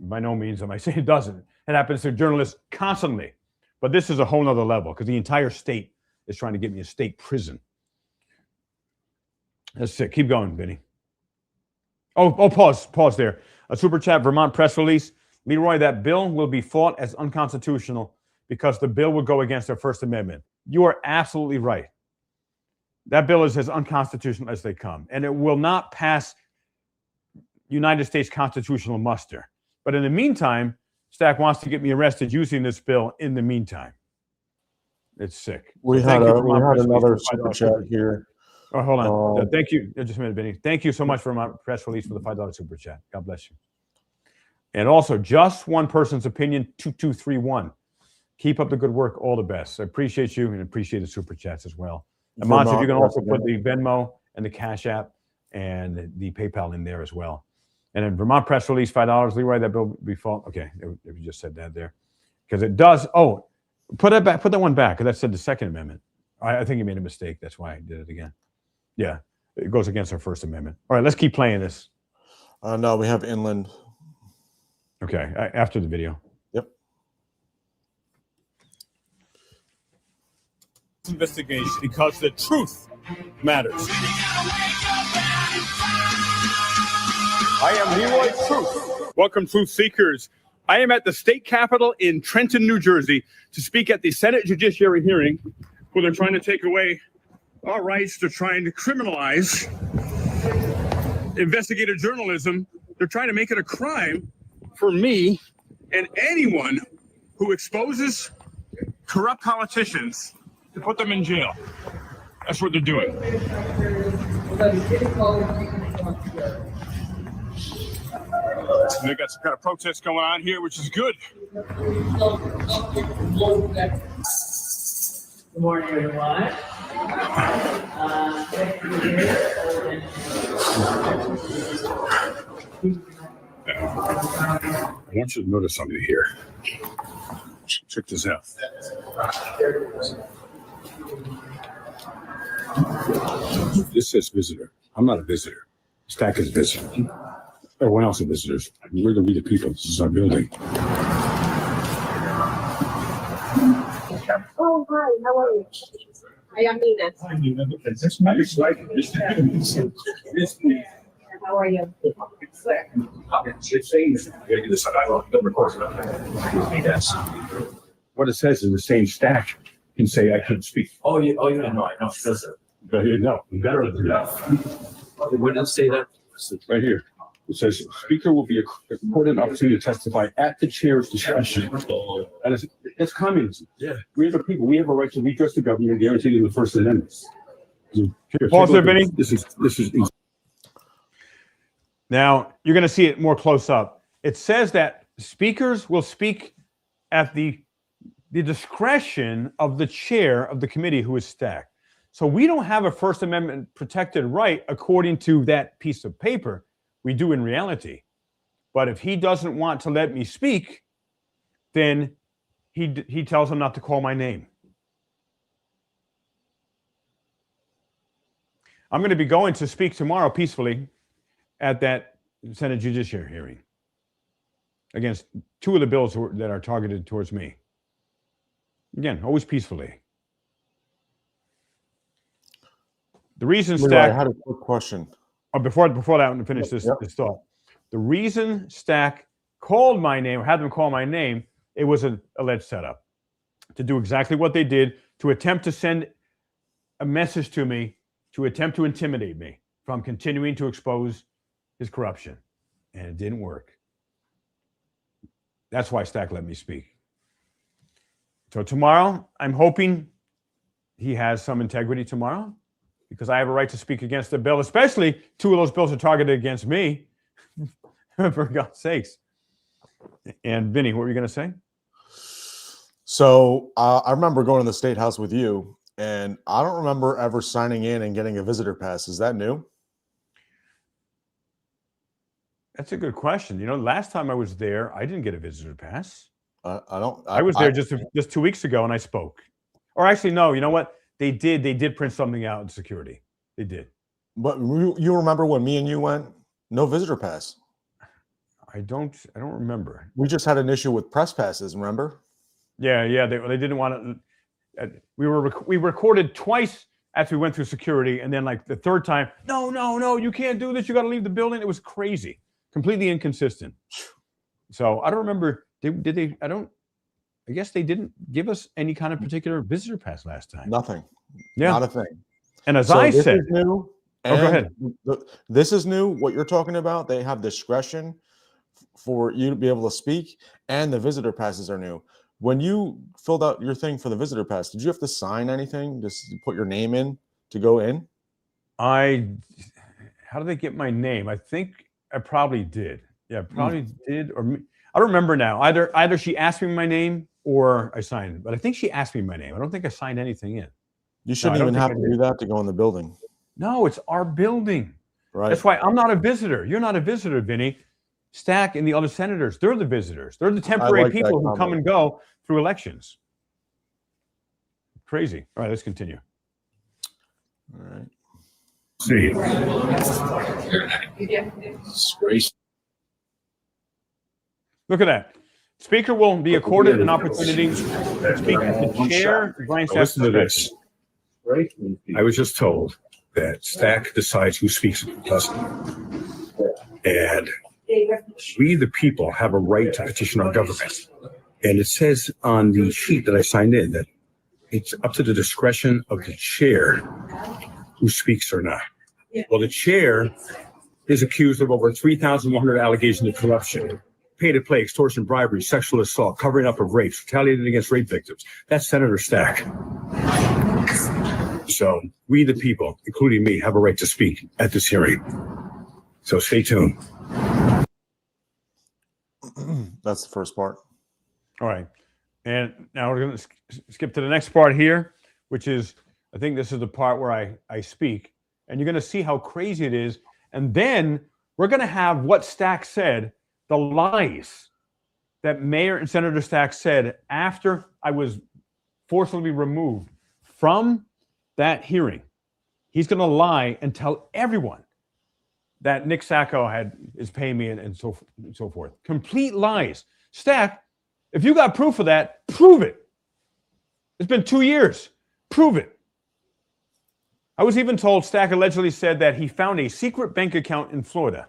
by no means am I saying it doesn't. It happens to journalists constantly. But this is a whole nother level because the entire state is trying to get me a state prison. That's it. Keep going, Vinny. Oh, pause there. A super chat, Vermont press release. Leroy, that bill will be fought as unconstitutional because the bill will go against our First Amendment. You are absolutely right. That bill is as unconstitutional as they come, and it will not pass United States constitutional muster. But in the meantime, Stack wants to get me arrested using this bill in the meantime. It's sick. We had another super chat here. Oh, hold on. Thank you. Just a minute, Vinny. Thank you so much for my press release for the $5 super chat. God bless you. And also, just one person's opinion, 2231. Keep up the good work. All the best. I appreciate you and appreciate the super chats as well. And Monty, if you can also put the Venmo and the Cash App and the PayPal in there as well. And then Vermont press release, $5. Leroy, that bill will be fought. Okay, if you just said that there. Because it does. Oh, put that back. Put that one back because that said the Second Amendment. I think you made a mistake. That's why I did it again. Yeah, it goes against our First Amendment. All right, let's keep playing this. No, we have inland. Okay, after the video. Yep. Investigation because the truth matters. I am Leroy Truth. Welcome, truth seekers. I am at the state capitol in Trenton, New Jersey, to speak at the Senate Judiciary hearing where they're trying to take away our rights. They're trying to criminalize investigative journalism. They're trying to make it a crime for me and anyone who exposes corrupt politicians to put them in jail. That's what they're doing. And they got some kind of protest going on here, which is good. Good morning, everyone. I want you to notice something here. Check this out. This says visitor. I'm not a visitor. Stack is a visitor. Everyone else is visitors. We're the We the People. This is our building. Oh, hi. How are you? I am Nina. Hi, Nina. That's nice. Right? How are you? What it says is the same Stack can say I couldn't speak. Oh, yeah, no, I know. It does it. But no, we better than that. It wouldn't say that. Right here. It says, speaker will be accorded an opportunity to testify at the chair's discretion. And it's communism. Yeah. We have a people. We have a right to redress the government guaranteed in the First Amendment. Here, Pause there, Vinny. This is. Now, you're going to see it more close up. It says that speakers will speak at the discretion of the chair of the committee who is Stack. So we don't have a First Amendment protected right according to that piece of paper. We do in reality. But if he doesn't want to let me speak, then he tells him not to call my name. I'm going to be going to speak tomorrow peacefully at that Senate Judiciary hearing against two of the bills that are targeted towards me. Again, always peacefully. The reason Leroy, Stack. I had a quick question. Oh, before that, to finish this thought. The reason Stack called my name, or had them call my name, it was an alleged setup to do exactly what they did, to attempt to send a message to me, to attempt to intimidate me from continuing to expose his corruption. And it didn't work. That's why Stack let me speak. So tomorrow, I'm hoping he has some integrity tomorrow, because I have a right to speak against the bill, especially 2 of those bills are targeted against me, for God's sakes. And Vinny, what were you going to say? So I remember going to the State House with you, and I don't remember ever signing in and getting a visitor pass. Is that new? That's a good question. Last time I was there, I didn't get a visitor pass. I was there just 2 weeks ago, and I spoke. Or actually, no. You know what? They did print something out in security. They did. But you remember when me and you went? No visitor pass. I don't remember. We just had an issue with press passes. Remember? Yeah. They didn't want to. We recorded twice after we went through security, and then like the third time, no, you can't do this. You got to leave the building. It was crazy, completely inconsistent. So I don't remember. Did they? I guess they didn't give us any kind of particular visitor pass last time. Nothing. Yeah. Not a thing. And as I said, new, go ahead. This is new. What you're talking about, they have discretion for you to be able to speak, and the visitor passes are new. When you filled out your thing for the visitor pass, did you have to sign anything? Just put your name in to go in? How did they get my name? I think I probably did. Yeah, probably did. Or I don't remember now. Either she asked me my name or I signed it. But I think she asked me my name. I don't think I signed anything in. You shouldn't even have to do that to go in the building. No, it's our building. Right. That's why I'm not a visitor. You're not a visitor, Vinny. Stack and the other senators, they're the visitors. They're the temporary people who come and go through elections. Crazy. All right, let's continue. All right. See. Look at that. Speaker will be accorded an opportunity to speak as the chair. Listen to this. I was just told that Stack decides who speaks and who doesn't. And we, the people, have a right to petition our government. And it says on the sheet that I signed in that it's up to the discretion of the chair who speaks or not. Well, the chair is accused of over 3,100 allegations of corruption, pay to play, extortion, bribery, sexual assault, covering up of rapes, retaliating against rape victims. That's Senator Stack. So we, the people, including me, have a right to speak at this hearing. So stay tuned. That's the first part. All right. And now we're going to skip to the next part here, which is, I think this is the part where I speak. And you're going to see how crazy it is. And then we're going to have what Stack said, the lies that Mayor and Senator Stack said after I was forcibly removed from that hearing. He's going to lie and tell everyone that Nick Sacco is paying me and so forth. Complete lies. Stack, if you got proof of that, prove it. It's been 2 years. Prove it. I was even told Stack allegedly said that he found a secret bank account in Florida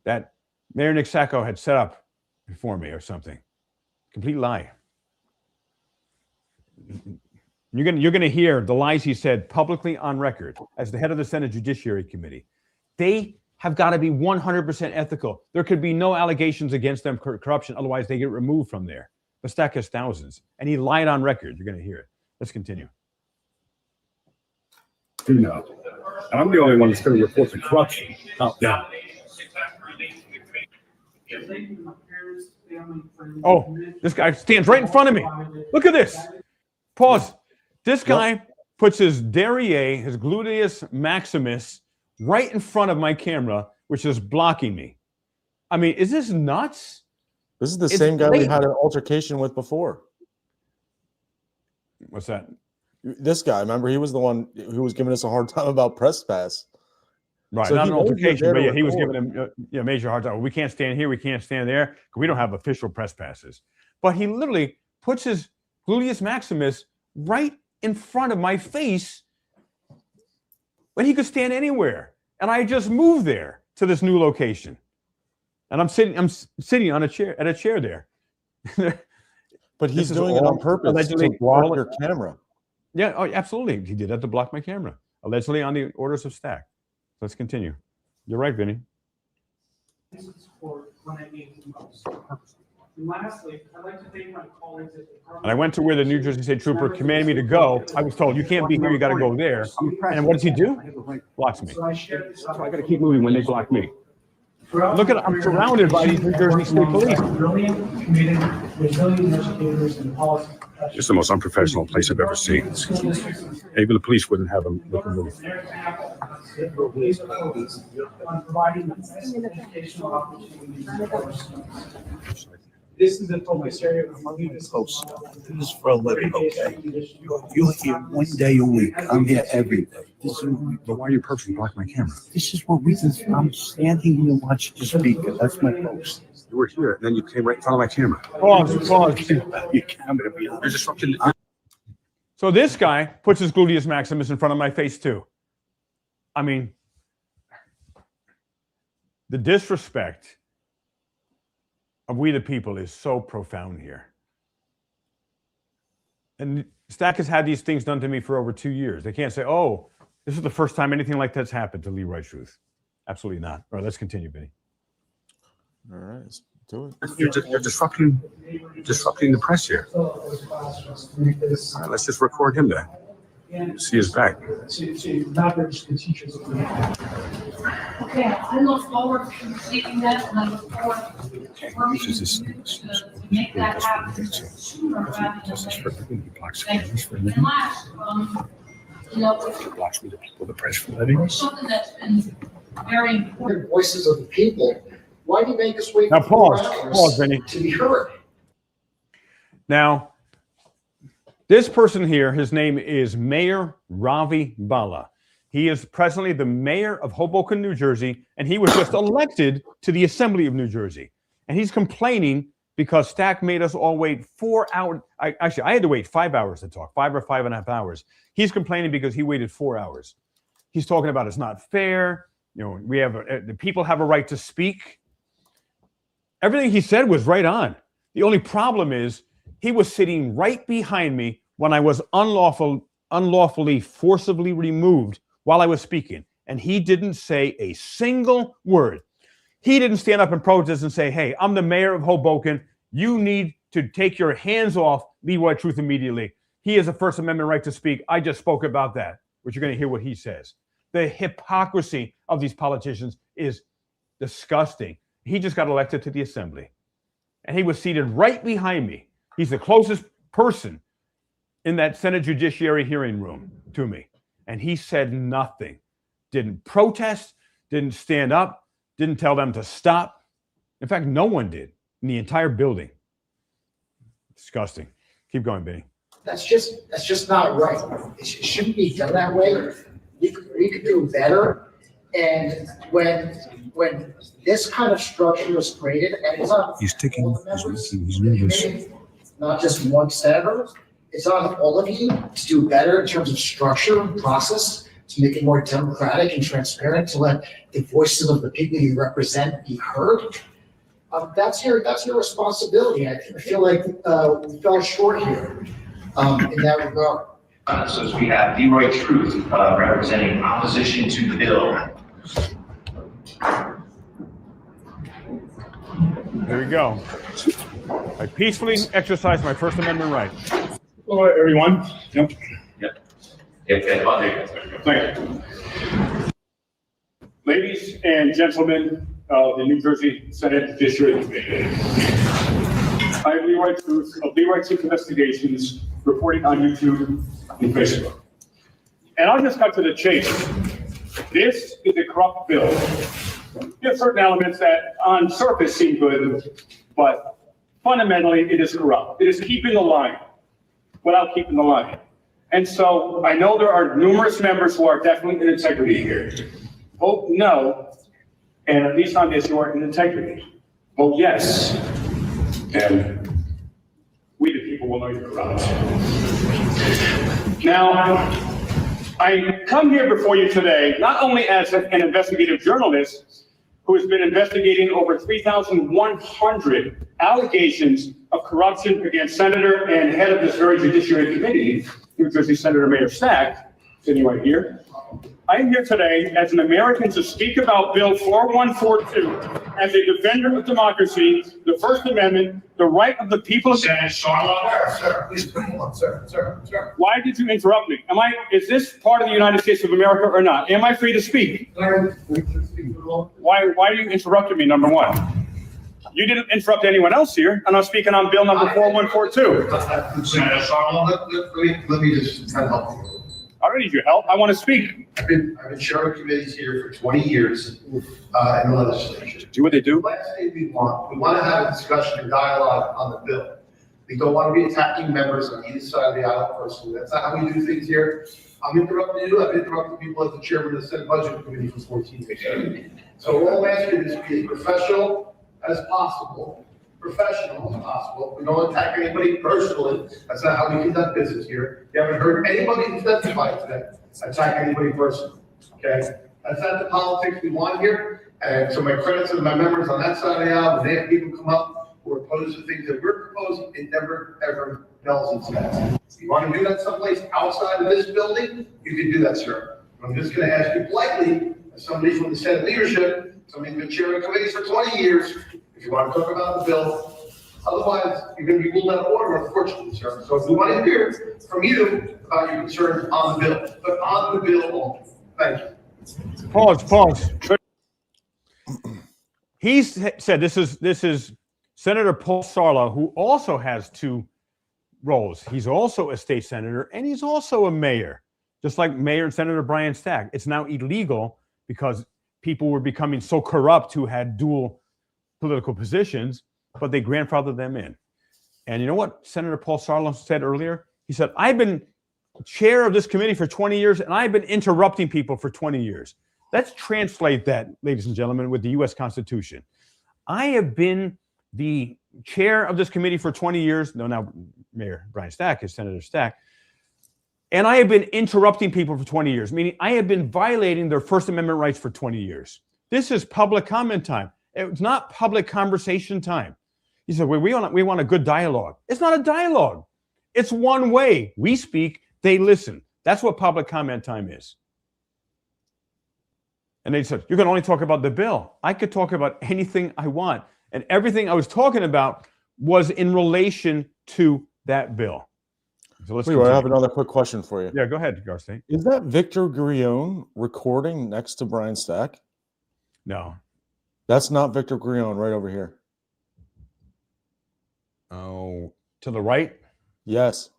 that Mayor Nick Sacco had set up before me or something. Complete lie. You're gonna hear the lies he said publicly on record as the head of the Senate Judiciary Committee. They have got to be 100% ethical. There could be no allegations against them for corruption, otherwise they get removed from there. But Stack has thousands, and he lied on record. You're gonna hear it. Let's continue. No. I'm the only one that's going to report the corruption. Yeah. Oh, this guy stands right in front of me. Look at this. Pause. This guy puts his derriere, his gluteus maximus, right in front of my camera, which is blocking me. I mean, is this nuts? This is the same guy we had an altercation with before. What's that? This guy, remember, he was the one who was giving us a hard time about press pass. Right, so not an altercation, but yeah, he was giving him a major hard time. Well, we can't stand here, we can't stand there, because we don't have official press passes. But he literally puts his gluteus maximus right in front of my face when he could stand anywhere. And I just moved there to this new location. And I'm sitting on a chair there. But he's doing it on purpose to block your camera. Yeah, oh, absolutely. He did that to block my camera, allegedly on the orders of Stack. Let's continue. You're right, Vinny. This is for when I need the most. And lastly, I'd like to thank my colleagues at the Department. And I went to where the New Jersey State Trooper commanded me to go. I was told, you can't be here, you got to go there. And what does he do? Blocks me. So I shared this. So I got to keep moving when they block me. Look at, I'm surrounded by these New Jersey State Police. Brilliant, committed, resilient educators and policy. It's the most unprofessional place I've ever seen. Even the police wouldn't have them look and move. On providing the best educational opportunities for students. This is the my stereo. Close. This is for a living, okay? You're here one day a week. I'm here every day. But why are you purposely blocking my camera? This is what we do. I'm standing here watching the speaker. That's my post. You were here, and then you came right in front of my camera. Pause. Your camera. You're disrupting. So this guy puts his gluteus maximus in front of my face too. I mean, the disrespect of we the people is so profound here. And Stack has had these things done to me for over 2 years. They can't say, oh, this is the first time anything like that's happened to Leroy Truth. Absolutely not. All right, let's continue, Vinny. All right, let's do it. You're disrupting the press here. All right, let's just record him then. See his back. To leverage the teachers. Okay, I look forward to seeing that, and I look forward to make that happen sooner rather than later. And last, you know, Blocks me the people, the press for living. something that's been very important. Voices of the people. Why do you make us wait Now for 4 pause, hours Vinny. to be heard? Now, this person here, his name is Mayor Ravi Bala. He is presently the mayor of Hoboken, New Jersey, and he was just elected to the Assembly of New Jersey. And he's complaining because Stack made us all wait 4 hours. I had to wait 5 hours to talk, 5 or 5.5 hours. He's complaining because he waited 4 hours. He's talking about it's not fair. You know, we have the people have a right to speak. Everything he said was right on. The only problem is he was sitting right behind me when I was unlawfully, forcibly removed while I was speaking. And he didn't say a single word. He didn't stand up and protest and say, hey, I'm the mayor of Hoboken. You need to take your hands off Leroy Truth immediately. He has a First Amendment right to speak. I just spoke about that, but you're going to hear what he says. The hypocrisy of these politicians is disgusting. He just got elected to the Assembly, and he was seated right behind me. He's the closest person in that Senate Judiciary hearing room to me. And he said nothing, didn't protest, didn't stand up, didn't tell them to stop. In fact, no one did in the entire building. Disgusting. Keep going, Benny. That's just not right. It shouldn't be done that way. You could do better. And when this kind of structure is created, and it's on He's taking, all the members, he's nervous. not just one senator, it's on all of you to do better in terms of structure and process, to make it more democratic and transparent, to let the voices of the people you represent be heard. That's your responsibility. I feel like we fell short here in that regard. So we have Leroy Truth representing opposition to the bill. There we go. I peacefully exercise my First Amendment right. Hello, everyone. Yep. Thank you. Ladies and gentlemen of the New Jersey Senate Judiciary Committee, I am Leroy Truth of Leroy Truth Investigations, reporting on YouTube and Facebook. And I'll just cut to the chase. This is a corrupt bill. There are certain elements that on surface seem good, but fundamentally it is corrupt. It is keeping the line without keeping the line. And so I know there are numerous members who are definitely in integrity here. Vote no, and at least on this, you are in integrity. Vote yes, and we the people will know you're corrupt. Now, I come here before you today, not only as an investigative journalist who has been investigating over 3,100 allegations of corruption against Senator and head of this very Judiciary Committee, New Jersey Senator Mayor Stack, sitting right here. I am here today as an American to speak about Bill 4142 as a defender of democracy, the First Amendment, the right of the people of Senator Sarlo. Sir, please come on, sir. Why did you interrupt me? Is this part of the United States of America or not? Am I free to speak? Why are you interrupting me, number one? You didn't interrupt anyone else here, and I'm speaking on bill number 4142. Senator Sarlo. Let me just kind of help you. I don't need your help. I want to speak. I've been chairing committees here for 20 years in the legislature. Do what they do. Last thing we want to have a discussion and dialogue on the bill. We don't want to be attacking members on either side of the aisle personally. That's not how we do things here. I'm interrupting you. I've interrupted people as the chairman of the Senate Budget Committee for 14 years. So all I'm asking is to be as professional as possible. We don't attack anybody personally. That's not how we conduct business here. You haven't heard anybody who's testified today attack anybody personally. Okay? That's not the politics we want here. And so my credits to my members on that side of the aisle, when they have people come up who are opposed to things that we're proposing, it never, ever bells and says. If you want to do that someplace outside of this building, you can do that, sir. I'm just going to ask you politely, as somebody from the Senate leadership, somebody who's been chairing committees for 20 years, if you want to talk about the bill, otherwise you're going to be ruled out of order, unfortunately, sir. So if we want to hear from you about your concerns on the bill, but on the bill only. Thank you. Pause. He said this is Senator Paul Sarlo, who also has two roles. He's also a state senator and he's also a mayor, just like Mayor and Senator Brian Stack. It's now illegal because people were becoming so corrupt who had dual political positions, but they grandfathered them in. And you know what Senator Paul Sarlo said earlier? He said, I've been chair of this committee for 20 years and I've been interrupting people for 20 years. Let's translate that, ladies and gentlemen, with the U.S. Constitution. I have been the chair of this committee for 20 years. No, now Mayor Brian Stack is Senator Stack. And I have been interrupting people for 20 years, meaning I have been violating their First Amendment rights for 20 years. This is public comment time. It's not public conversation time. He said, well, we want a good dialogue. It's not a dialogue. It's one way. We speak, they listen. That's what public comment time is. And they said, you can only talk about the bill. I could talk about anything I want. And everything I was talking about was in relation to that bill. So let's Leroy, I have another quick question for you. Yeah, go ahead, Garcia. Is that Victor Grione recording next to Brian Stack? No. That's not Victor Grione right over here. Oh, to the right? Yes.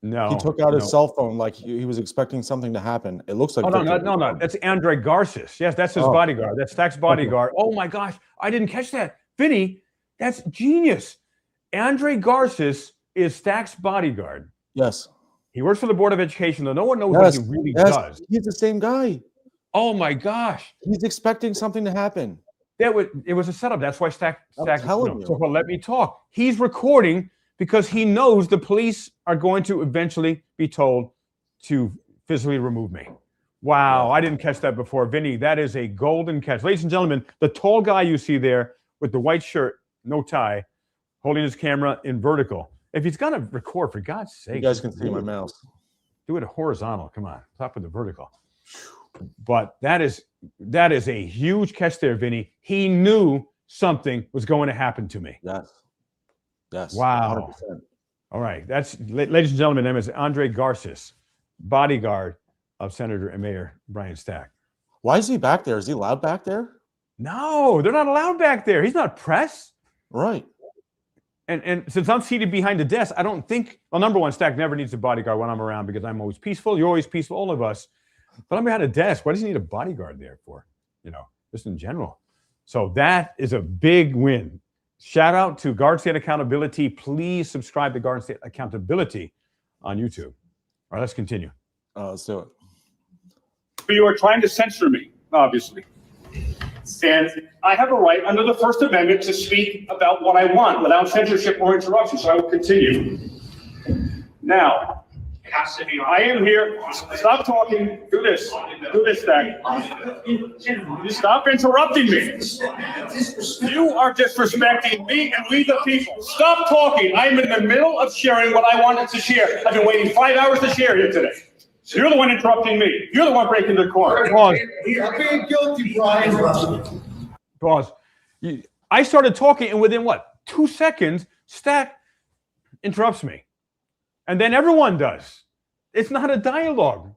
No. He took out his cell phone like he was expecting something to happen. It looks like no. That's Andre Garces. Yes, that's his bodyguard. That's Stack's bodyguard. Okay. Oh my gosh, I didn't catch that. Vinny, that's genius. Andre Garces is Stack's bodyguard. Yes. He works for the Board of Education, though no one knows what he really does. He's the same guy. Oh my gosh. He's expecting something to happen. It was a setup. That's why Stack let me talk. He's recording because he knows the police are going to eventually be told to physically remove me. Wow, I didn't catch that before. Vinny, that is a golden catch. Ladies and gentlemen, the tall guy you see there with the white shirt, no tie, holding his camera in vertical. If he's going to record, for God's sake. You guys can see my mouse. Do it horizontal. Come on, top of the vertical. But that is a huge catch there, Vinny. He knew something was going to happen to me. Yes. Wow. 100%. All right. That's, ladies and gentlemen, name is Andre Garces, bodyguard of Senator and Mayor Brian Stack. Why is he back there? Is he allowed back there? No, they're not allowed back there. He's not press. Right. And since I'm seated behind the desk, I don't think, well, number one, Stack never needs a bodyguard when I'm around because I'm always peaceful. You're always peaceful, all of us. But I'm behind a desk. What does he need a bodyguard there for? Just in general. So that is a big win. Shout out to Garden State Accountability. Please subscribe to Garden State Accountability on YouTube. All right, let's continue. Let's do it. You are trying to censor me, obviously. And I have a right under the First Amendment to speak about what I want without censorship or interruption, so I will continue. Now, I am here. Stop talking. Do this. Do this, Stack. Stop interrupting me. You are disrespecting me and we the people. Stop talking. I am in the middle of sharing what I wanted to share. I've been waiting 5 hours to share here today. You're the one interrupting me. You're the one breaking the corner. Pause. You're being guilty, Brian. Pause. I started talking, and within what, 2 seconds, Stack interrupts me. And then everyone does. It's not a dialogue.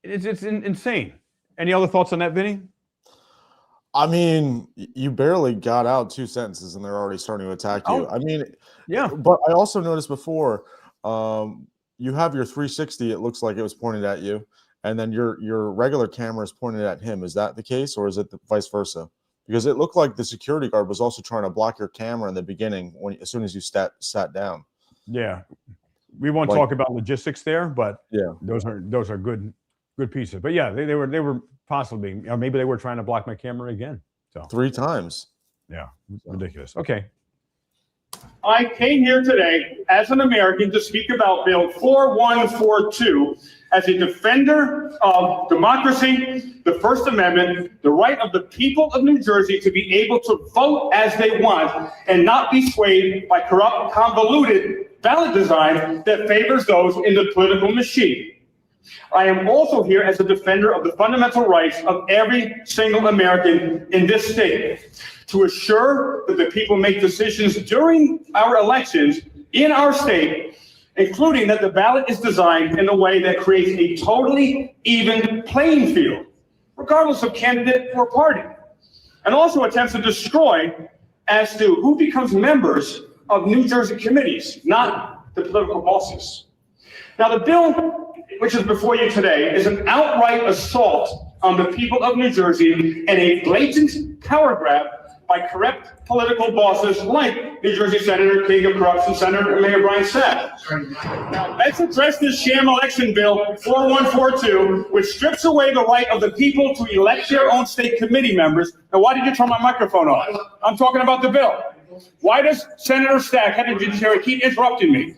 It's insane. Any other thoughts on that, Vinny? I mean, you barely got out 2 sentences and they're already starting to attack you. I mean, yeah. But I also noticed before, you have your 360, it looks like it was pointed at you, and then your regular camera is pointed at him. Is that the case, or is it the vice versa? Because it looked like the security guard was also trying to block your camera in the beginning as soon as you sat down. Yeah. We won't talk about logistics there, but yeah, those are good pieces. But yeah, they were possibly, maybe they were trying to block my camera again. So 3 times. Yeah, ridiculous. Okay. I came here today as an American to speak about Bill 4142 as a defender of democracy, the First Amendment, the right of the people of New Jersey to be able to vote as they want and not be swayed by corrupt, convoluted ballot design that favors those in the political machine. I am also here as a defender of the fundamental rights of every single American in this state to assure that the people make decisions during our elections in our state, including that the ballot is designed in a way that creates a totally even playing field, regardless of candidate or party, and also attempts to destroy as to who becomes members of New Jersey committees, not the political bosses. Now, the bill which is before you today is an outright assault on the people of New Jersey and a blatant power grab by corrupt political bosses like New Jersey Senator King of Corruption, Senator Mayor Brian Sapp. Now, let's address this sham election bill 4142, which strips away the right of the people to elect their own state committee members. Now, why did you turn my microphone off? I'm talking about the bill. Why does Senator Stack, head of Judiciary, keep interrupting me?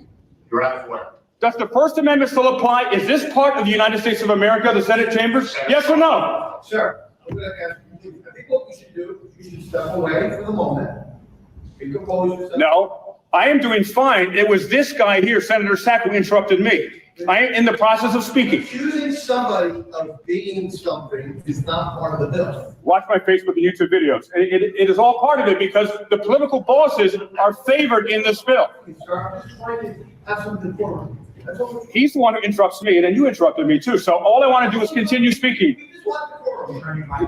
You're out of order. Does the First Amendment still apply? Is this part of the United States of America, the Senate chambers? Yes or no? Sir, I'm going to ask you, I think what we should do is you should step away for the moment. You compose yourself. No, I am doing fine. It was this guy here, Senator Sack, who interrupted me. I am in the process of speaking. Accusing somebody of being something is not part of the bill. Watch my Facebook and YouTube videos. It is all part of it because the political bosses are favored in this bill. Sir, I'm just trying to have some decorum. He's the one who interrupts me, and then you interrupted me too. So all I want to do is continue speaking.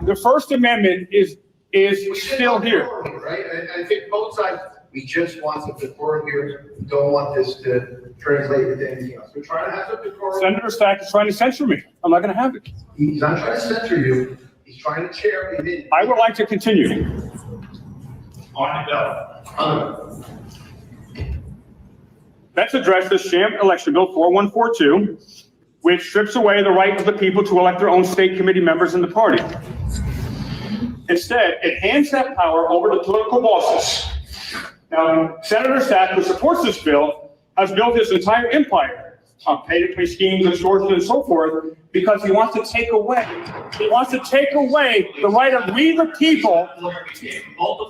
The First Amendment is still here. Right? I think both sides, we just want some decorum here. We don't want this to translate into anything else. We're trying to have some decorum. Senator Stack is trying to censure me. I'm not going to have it. He's not trying to censor you. He's trying to chair. I would like to continue. On the bill. Let's address this sham election bill 4142, which strips away the right of the people to elect their own state committee members in the party. Instead, it hands that power over to political bosses. Now, Senator Stack, who supports this bill, has built his entire empire on pay-to-play schemes, extortion, and so forth, because he wants to take away the right of we the people.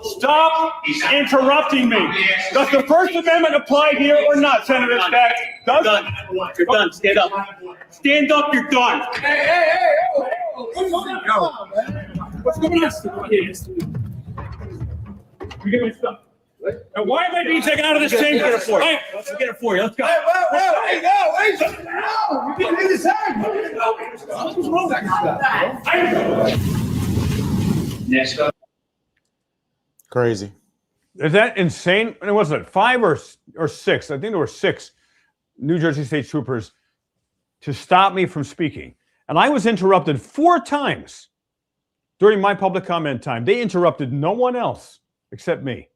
Stop interrupting me. Does the First Amendment apply here or not, Senator Stack? You're done. You're done. Stand up. Stand up. You're done. Hey, what's going on? What's going on? You get my stuff. And why am I being taken out of this chamber? Let's get it for you. Let's go. Wait, no, you can't do this. What's wrong with that? Next up. Crazy. Is that insane? And was it 5 or 6? I think there were 6 New Jersey State Troopers to stop me from speaking. And I was interrupted 4 times during my public comment time. They interrupted no one else except me.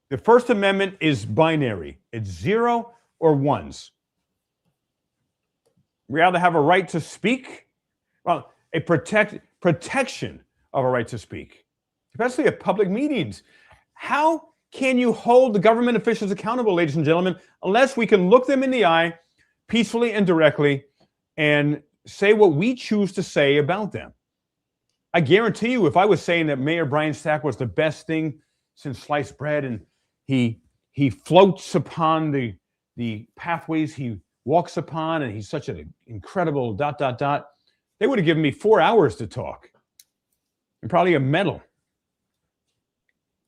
The First Amendment is binary. It's 0 or 1s. We either have a right to speak, well, a protection of a right to speak, especially at public meetings. How can you hold the government officials accountable, ladies and gentlemen, unless we can look them in the eye peacefully and directly and say what we choose to say about them? I guarantee you, if I was saying that Mayor Brian Stack was the best thing since sliced bread, and he floats upon the pathways he walks upon, and he's such an incredible ... they would have given me 4 hours to talk and probably a medal.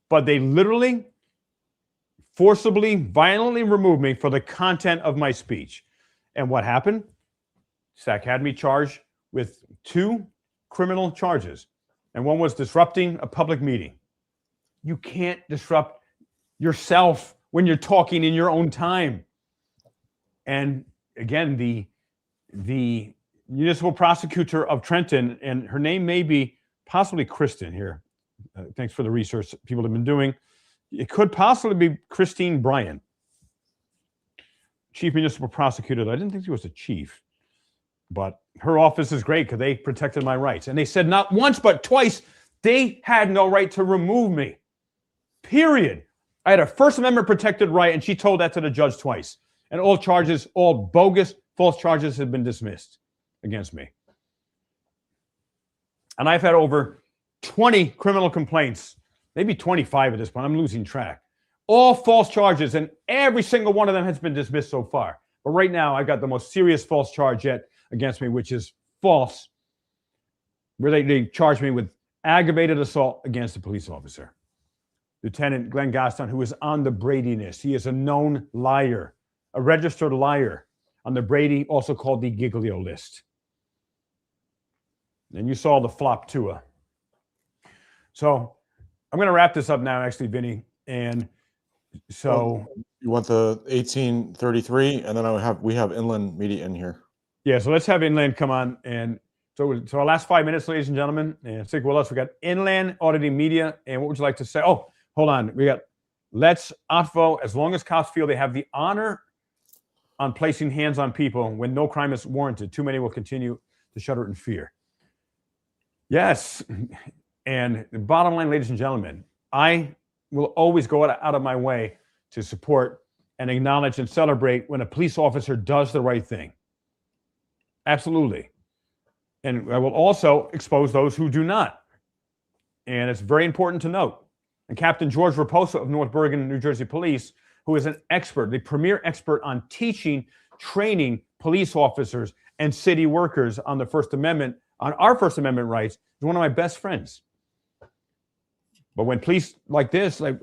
But they literally, forcibly, violently removed me for the content of my speech. And what happened? Stack had me charged with 2 criminal charges, and one was disrupting a public meeting. You can't disrupt yourself when you're talking in your own time. And again, the municipal prosecutor of Trenton, and her name may be possibly Kristen here. Thanks for the research people have been doing. It could possibly be Christine Bryan, chief municipal prosecutor. I didn't think she was a chief, but her office is great because they protected my rights. And they said not once, but twice, they had no right to remove me. Period. I had a First Amendment protected right, and she told that to the judge twice. And all charges, all bogus, false charges have been dismissed against me. And I've had over 20 criminal complaints, maybe 25 at this point. I'm losing track. All false charges, and every single one of them has been dismissed so far. But right now, I've got the most serious false charge yet against me, which is false, where they charged me with aggravated assault against a police officer. Lieutenant Glenn Gaston, who is on the Brady list. He is a known liar, a registered liar on the Brady, also called the Giglio list. And you saw the flop Tua. So I'm going to wrap this up now, actually, Vinny. And so you want the 1833, and then we have Inland Media in here. Yeah, so let's have Inland come on. And so our last 5 minutes, ladies and gentlemen, and stick with us. We got Inland Auditing Media. And what would you like to say? Oh, hold on. We got Let's OTFO, as long as cops feel they have the honor on placing hands on people when no crime is warranted, too many will continue to shudder in fear. Yes. And the bottom line, ladies and gentlemen, I will always go out of my way to support and acknowledge and celebrate when a police officer does the right thing. Absolutely. And I will also expose those who do not. And it's very important to note. And Captain George Raposa of North Bergen, New Jersey Police, who is an expert, the premier expert on teaching, training police officers and city workers on the First Amendment, on our First Amendment rights, is one of my best friends. But when police like this, like,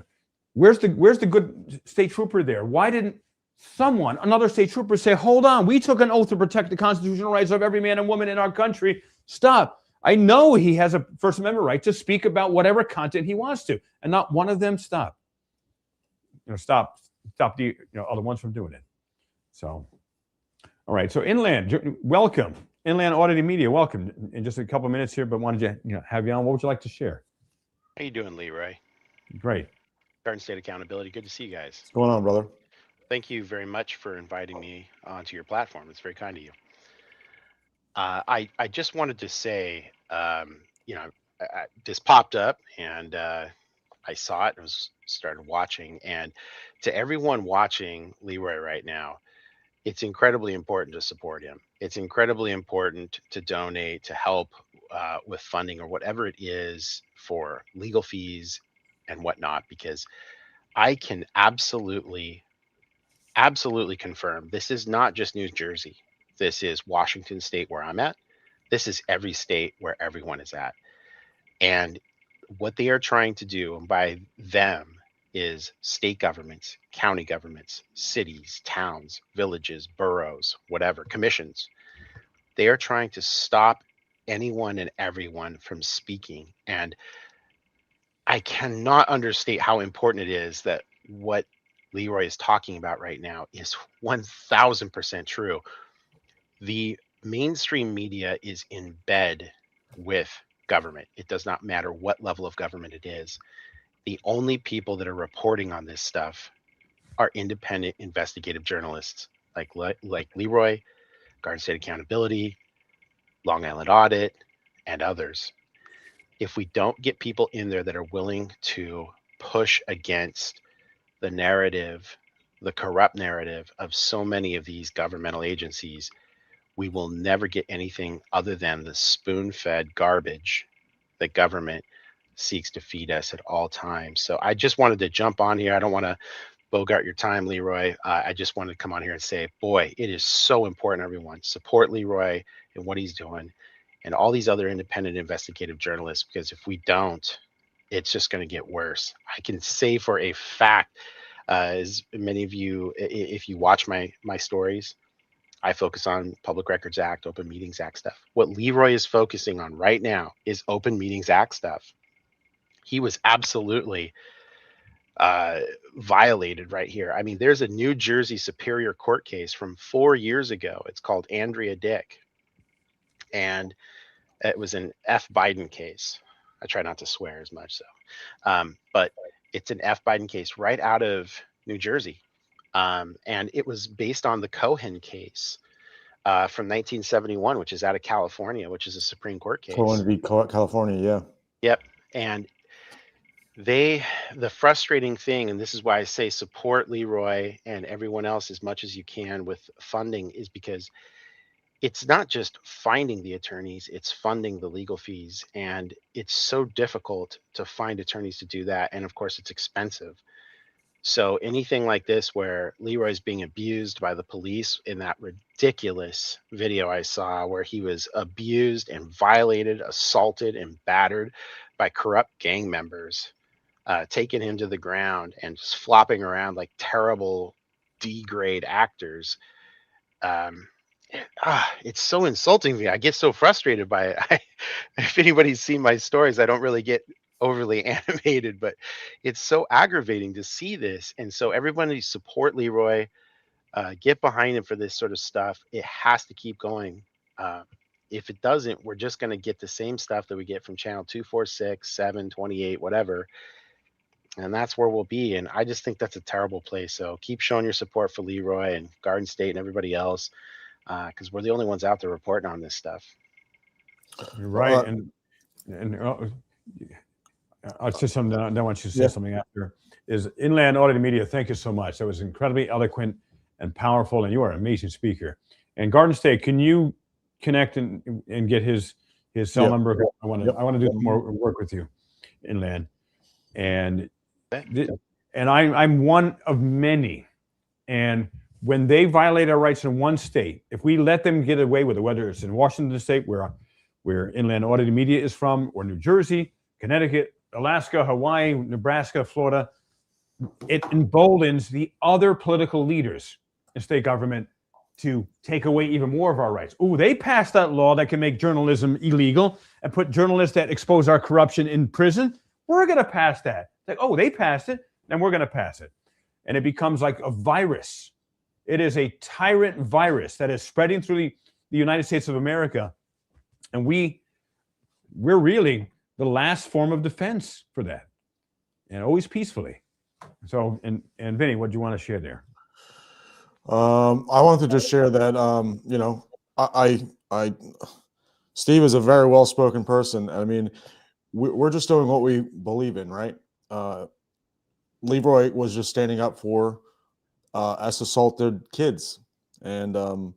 where's the good state trooper there? Why didn't someone, another state trooper, say, hold on, we took an oath to protect the constitutional rights of every man and woman in our country. Stop. I know he has a First Amendment right to speak about whatever content he wants to, and not one of them stop the other ones from doing it. So, all right. So Inland, welcome. Inland Auditing Media, welcome. In just a couple of minutes here, but wanted to have you on. What would you like to share? How you doing, Leroy? Great. Garden State Accountability. Good to see you guys. What's going on, brother? Thank you very much for inviting me onto your platform. It's very kind of you. I just wanted to say, this popped up and I saw it and started watching. And to everyone watching Leroy right now, it's incredibly important to support him. It's incredibly important to donate, to help with funding or whatever it is for legal fees and whatnot, because I can absolutely confirm this is not just New Jersey. This is Washington State where I'm at. This is every state where everyone is at. And what they are trying to do, and by them, is state governments, county governments, cities, towns, villages, boroughs, whatever, commissions. They are trying to stop anyone and everyone from speaking. And I cannot understate how important it is that what Leroy is talking about right now is 1000% true. The mainstream media is in bed with government. It does not matter what level of government it is. The only people that are reporting on this stuff are independent investigative journalists like Leroy, Garden State Accountability, Long Island Audit, and others. If we don't get people in there that are willing to push against the narrative, the corrupt narrative of so many of these governmental agencies, we will never get anything other than the spoon-fed garbage that government seeks to feed us at all times. So I just wanted to jump on here. I don't want to bogart your time, Leroy. I just wanted to come on here and say, boy, it is so important, everyone. Support Leroy and what he's doing and all these other independent investigative journalists, because if we don't, it's just going to get worse. I can say for a fact, as many of you, if you watch my stories, I focus on Public Records Act, Open Meetings Act stuff. What Leroy is focusing on right now is Open Meetings Act stuff. He was absolutely violated right here. I mean, there's a New Jersey Superior Court case from 4 years ago. It's called Andrea Dick. And it was an F. Biden case. I try not to swear as much, but it's an F. Biden case right out of New Jersey. And it was based on the Cohen case from 1971, which is out of California, which is a Supreme Court case. Cohen v. California, yeah. Yep. And the frustrating thing, and this is why I say support Leroy and everyone else as much as you can with funding, is because it's not just finding the attorneys, it's funding the legal fees. And it's so difficult to find attorneys to do that. And of course, it's expensive. So anything like this where Leroy's being abused by the police, in that ridiculous video I saw where he was abused and violated, assaulted and battered by corrupt gang members, taking him to the ground and just flopping around like terrible D-grade actors. It's so insulting to me. I get so frustrated by it. If anybody's seen my stories, I don't really get overly animated, but it's so aggravating to see this. And so everybody support Leroy, get behind him for this sort of stuff. It has to keep going. If it doesn't, we're just going to get the same stuff that we get from channel 246, 7, 28, whatever. And that's where we'll be. And I just think that's a terrible place. So keep showing your support for Leroy and Garden State and everybody else, because we're the only ones out there reporting on this stuff. You're right. I'll say something. I want you to say something after. Is Inland Audio Media, thank you so much. That was incredibly eloquent and powerful, and you are an amazing speaker. And Garden State, can you connect and get his cell number? I want to do more work with you, Inland. And I'm one of many. And when they violate our rights in one state, if we let them get away with it, whether it's in Washington State, where Inland Audio Media is from, or New Jersey, Connecticut, Alaska, Hawaii, Nebraska, Florida, it emboldens the other political leaders in state government to take away even more of our rights. Oh, they passed that law that can make journalism illegal and put journalists that expose our corruption in prison. We're going to pass that. Like, oh, they passed it, and we're going to pass it. And it becomes like a virus. It is a tyrant virus that is spreading through the United States of America. And we're really the last form of defense for that, and always peacefully. So, and Vinny, what do you want to share there? I wanted to just share that, I Steve is a very well-spoken person. I mean, we're just doing what we believe in, right? Leroy was just standing up for us assaulted kids, and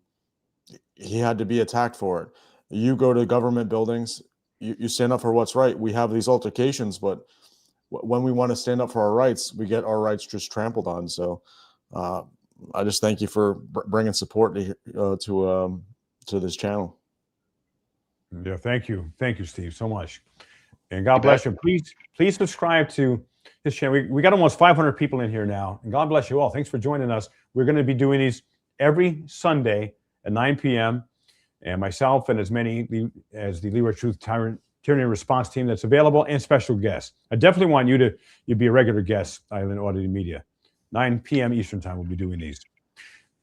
he had to be attacked for it. You go to government buildings, you stand up for what's right. We have these altercations, but when we want to stand up for our rights, we get our rights just trampled on. So I just thank you for bringing support to this channel. Yeah, thank you, Steve, so much, and God bless you. Please subscribe to his channel. We got almost 500 people in here now, and God bless you all. Thanks for joining us. We're going to be doing these every Sunday at 9 p.m. And myself and as many as the Leroy Truth Tyranny Response team that's available, and special guests. I definitely want you to be a regular guest, Island Audio Media. 9 p.m. Eastern time, we'll be doing these.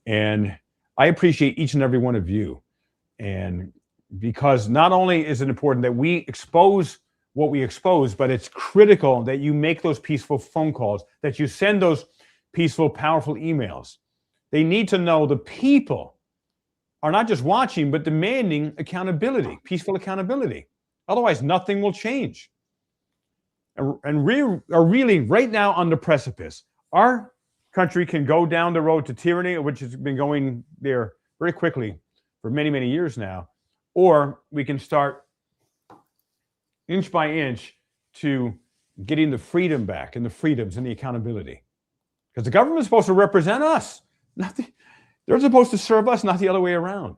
And I appreciate each and every one of you. And because not only is it important that we expose what we expose, but it's critical that you make those peaceful phone calls, that you send those peaceful, powerful emails. They need to know the people are not just watching, but demanding accountability, peaceful accountability. Otherwise, nothing will change. And we are really right now on the precipice our country can go down the road to tyranny, which has been going there very quickly for many, many years now, or we can start inch by inch to getting the freedom back and the freedoms and the accountability. Because the government is supposed to represent us. They're supposed to serve us, not the other way around.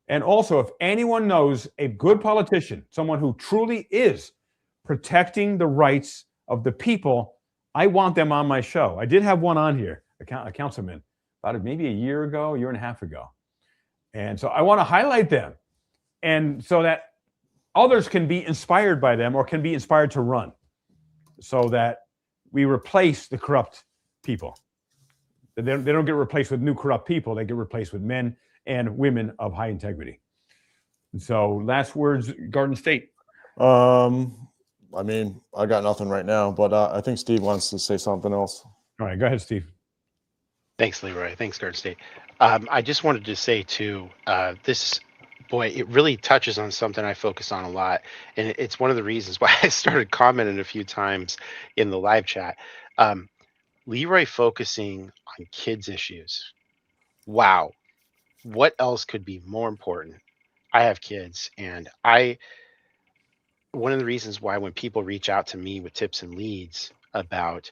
And also, if anyone knows a good politician, someone who truly is protecting the rights of the people, I want them on my show. I did have one on here, a councilman, about maybe a year and a half ago. And so I want to highlight them, and so that others can be inspired by them or can be inspired to run, so that we replace the corrupt people. They don't get replaced with new corrupt people. They get replaced with men and women of high integrity. And so last words, Garden State. I mean, I got nothing right now, but I think Steve wants to say something else. All right, go ahead, Steve. Thanks, Leroy. Thanks, Garden State. I just wanted to say too, this, boy, it really touches on something I focus on a lot, and it's one of the reasons why I started commenting a few times in the live chat. Leroy focusing on kids' issues. Wow, what else could be more important? I have kids, and one of the reasons why when people reach out to me with tips and leads about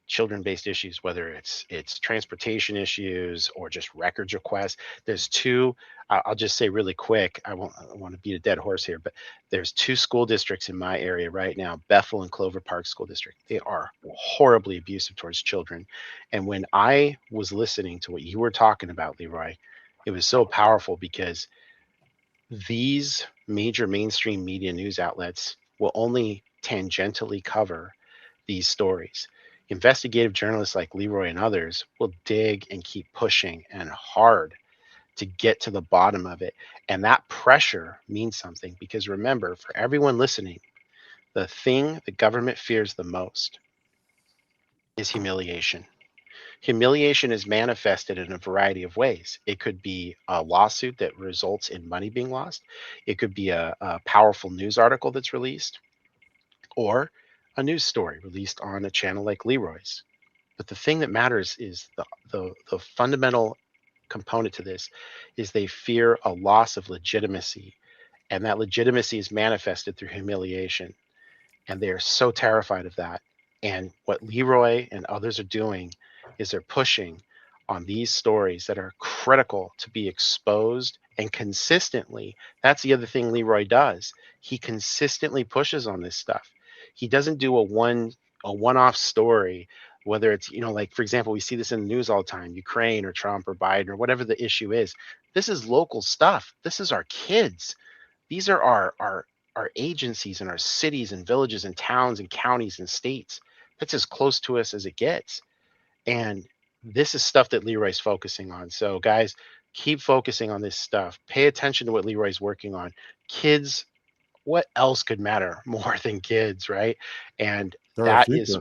children-based issues, whether it's transportation issues or just records requests, there's two. I'll just say really quick. I want to beat a dead horse here, but there's two school districts in my area right now, Bethel and Clover Park School District. They are horribly abusive towards children. And when I was listening to what you were talking about, Leroy, it was so powerful because these major mainstream media news outlets will only tangentially cover these stories. Investigative journalists like Leroy and others will dig and keep pushing and hard to get to the bottom of it. And that pressure means something, because remember, for everyone listening, the thing the government fears the most is humiliation. Humiliation is manifested in a variety of ways. It could be a lawsuit that results in money being lost. It could be a powerful news article that's released, or a news story released on a channel like Leroy's. But the thing that matters is the fundamental component to this is they fear a loss of legitimacy, and that legitimacy is manifested through humiliation. And they are so terrified of that. And what Leroy and others are doing is they're pushing on these stories that are critical to be exposed, and consistently. That's the other thing Leroy does. He consistently pushes on this stuff. He doesn't do a one-off story, whether it's, like, for example, we see this in the news all the time, Ukraine or Trump or Biden or whatever the issue is. This is local stuff. This is our kids. These are our agencies and our cities and villages and towns and counties and states. That's as close to us as it gets. And this is stuff that Leroy's focusing on. So guys, keep focusing on this stuff. Pay attention to what Leroy's working on. Kids, what else could matter more than kids, right? And that is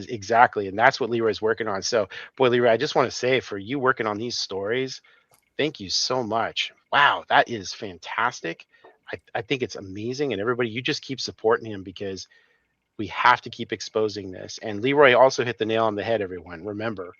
exactly, and that's what Leroy's working on. So, boy, Leroy, I just want to say, for you working on these stories, thank you so much. Wow, that is fantastic. I think it's amazing. And everybody, you just keep supporting him, because we have to keep exposing this. And Leroy also hit the nail on the head, everyone. Remember,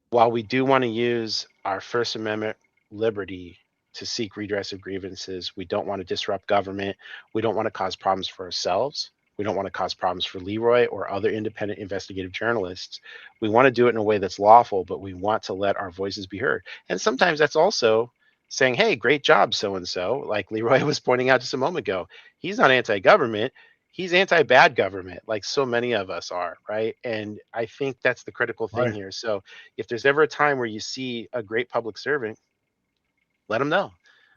while we do want to use our First Amendment liberty to seek redress of grievances, we don't want to disrupt government. We don't want to cause problems for ourselves. We don't want to cause problems for Leroy or other independent investigative journalists. We want to do it in a way that's lawful, but we want to let our voices be heard. And sometimes that's also saying, hey, great job, so-and-so, like Leroy was pointing out just a moment ago. He's not anti-government. He's anti-bad government, like so many of us are, right? And I think that's the critical thing here. So if there's ever a time where you see a great public servant, let them know.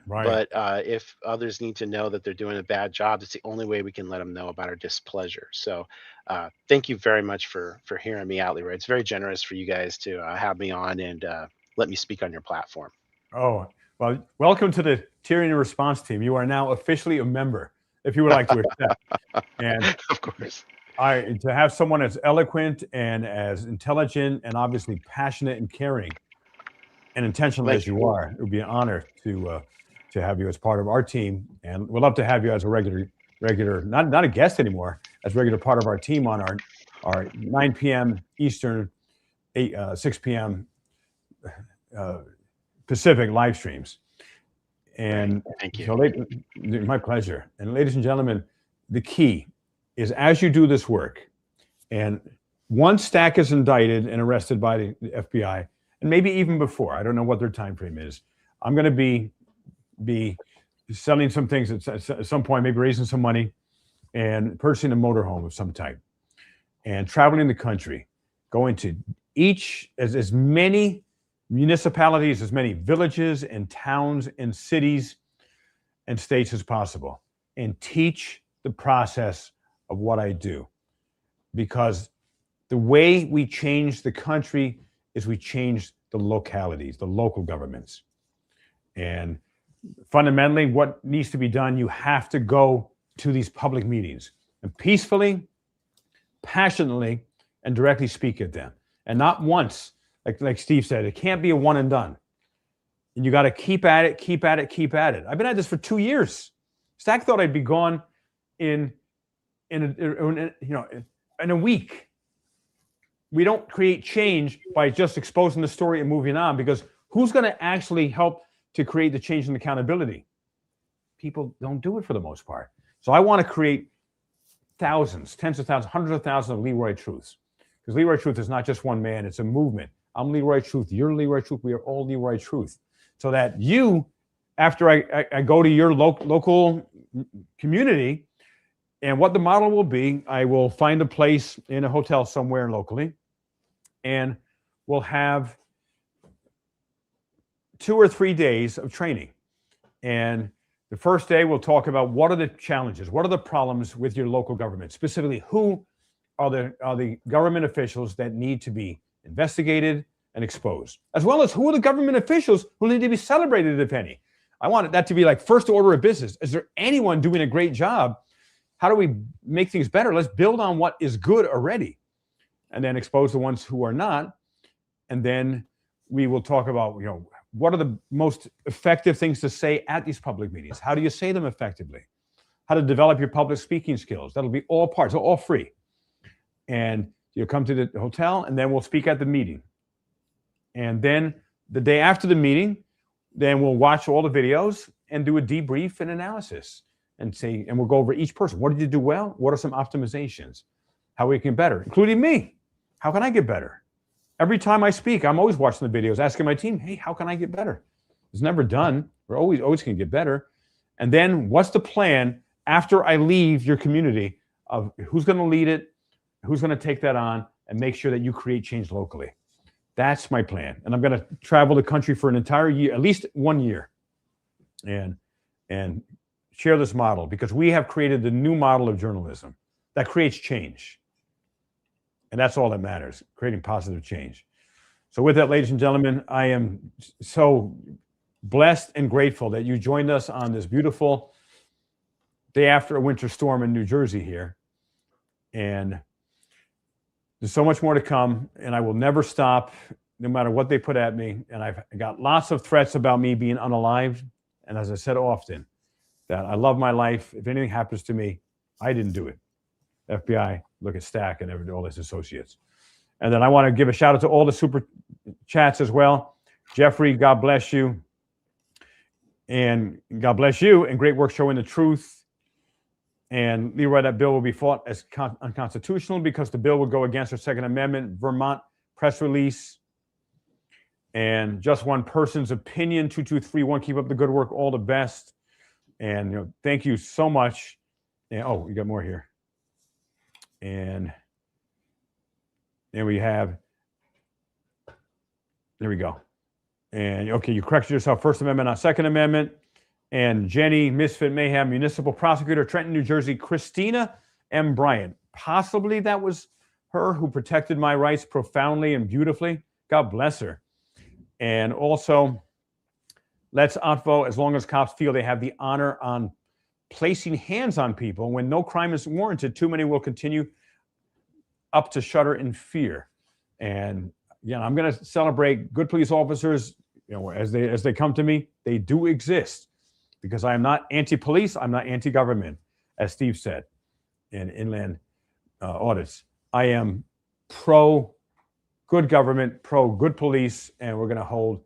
Right. But if others need to know that they're doing a bad job, it's the only way we can let them know about our displeasure. So thank you very much for hearing me out, Leroy. It's very generous for you guys to have me on and let me speak on your platform. Oh, well, welcome to the Tyranny Response Team. You are now officially a member, if you would like to accept. And of course, to have someone as eloquent and as intelligent and obviously passionate and caring and intentional as you are, it would be an honor to have you as part of our team. And we'd love to have you as a regular, not a guest anymore, as a regular part of our team on our our 9 p.m. Eastern, 6 p.m. Pacific live streams. And Thank you. so, my pleasure. And ladies and gentlemen, the key is as you do this work, and once Stack is indicted and arrested by the FBI, and maybe even before, I don't know what their time frame is, I'm going to be selling some things at some point, maybe raising some money and purchasing a motorhome of some type and traveling the country, going to as many municipalities, as many villages and towns and cities and states as possible, and teach the process of what I do. Because the way we change the country is we change the localities, the local governments. And fundamentally, what needs to be done, you have to go to these public meetings and peacefully, passionately, and directly speak at them. And not once, like Steve said, it can't be a one and done. And you got to keep at it, keep at it, keep at it. I've been at this for 2 years. Stack thought I'd be gone in a week. We don't create change by just exposing the story and moving on, because who's going to actually help to create the change and accountability? People don't do it for the most part. So I want to create thousands, tens of thousands, hundreds of thousands of Leroy Truths. Because Leroy Truth is not just one man, it's a movement. I'm Leroy Truth, you're Leroy Truth, we are all Leroy Truth. So that you, after I go to your local community, and what the model will be, I will find a place in a hotel somewhere locally, and we'll have 2 or 3 days of training. And the first day, we'll talk about what are the challenges, what are the problems with your local government, specifically who are the government officials that need to be investigated and exposed, as well as who are the government officials who need to be celebrated, if any. I want that to be like first order of business. Is there anyone doing a great job? How do we make things better? Let's build on what is good already, and then expose the ones who are not. And then we will talk about, what are the most effective things to say at these public meetings? How do you say them effectively? How to develop your public speaking skills. That'll be all parts, all free. And you'll come to the hotel, and then we'll speak at the meeting. And then the day after the meeting, then we'll watch all the videos and do a debrief and analysis and we'll go over each person. What did you do well? What are some optimizations? How we can get better, including me. How can I get better? Every time I speak, I'm always watching the videos, asking my team, hey, how can I get better? It's never done. We're always going to get better. And then what's the plan after I leave your community of who's going to lead it, who's going to take that on, and make sure that you create change locally. That's my plan. And I'm going to travel the country for an entire year, at least 1 year, and share this model, because we have created the new model of journalism that creates change. And that's all that matters, creating positive change. So with that, ladies and gentlemen, I am so blessed and grateful that you joined us on this beautiful day after a winter storm in New Jersey here. And there's so much more to come, and I will never stop, no matter what they put at me. And I've got lots of threats about me being unalived. And as I said often, that I love my life. If anything happens to me, I didn't do it. FBI, look at Stack and all his associates. And then I want to give a shout out to all the super chats as well. Jeffrey, God bless you. And God bless you, and great work showing the truth. And Leroy, that bill will be fought as unconstitutional because the bill would go against our Second Amendment. Vermont press release. And just one person's opinion, 2231. Keep up the good work. All the best. And thank you so much. And, we got more here. And there we have. There we go. And okay, you corrected yourself. First Amendment, not Second Amendment. And Jenny, Misfit Mayhem, Municipal Prosecutor, Trenton, New Jersey, Christina M. Bryant. Possibly that was her who protected my rights profoundly and beautifully. God bless her. And also, let's outvote as long as cops feel they have the honor on placing hands on people. When no crime is warranted, too many will continue up to shudder in fear. And I'm going to celebrate good police officers, as they come to me. They do exist, because I am not anti-police. I'm not anti-government, as Steve said in Inland Audits. I am pro good government, pro good police, and we're going to hold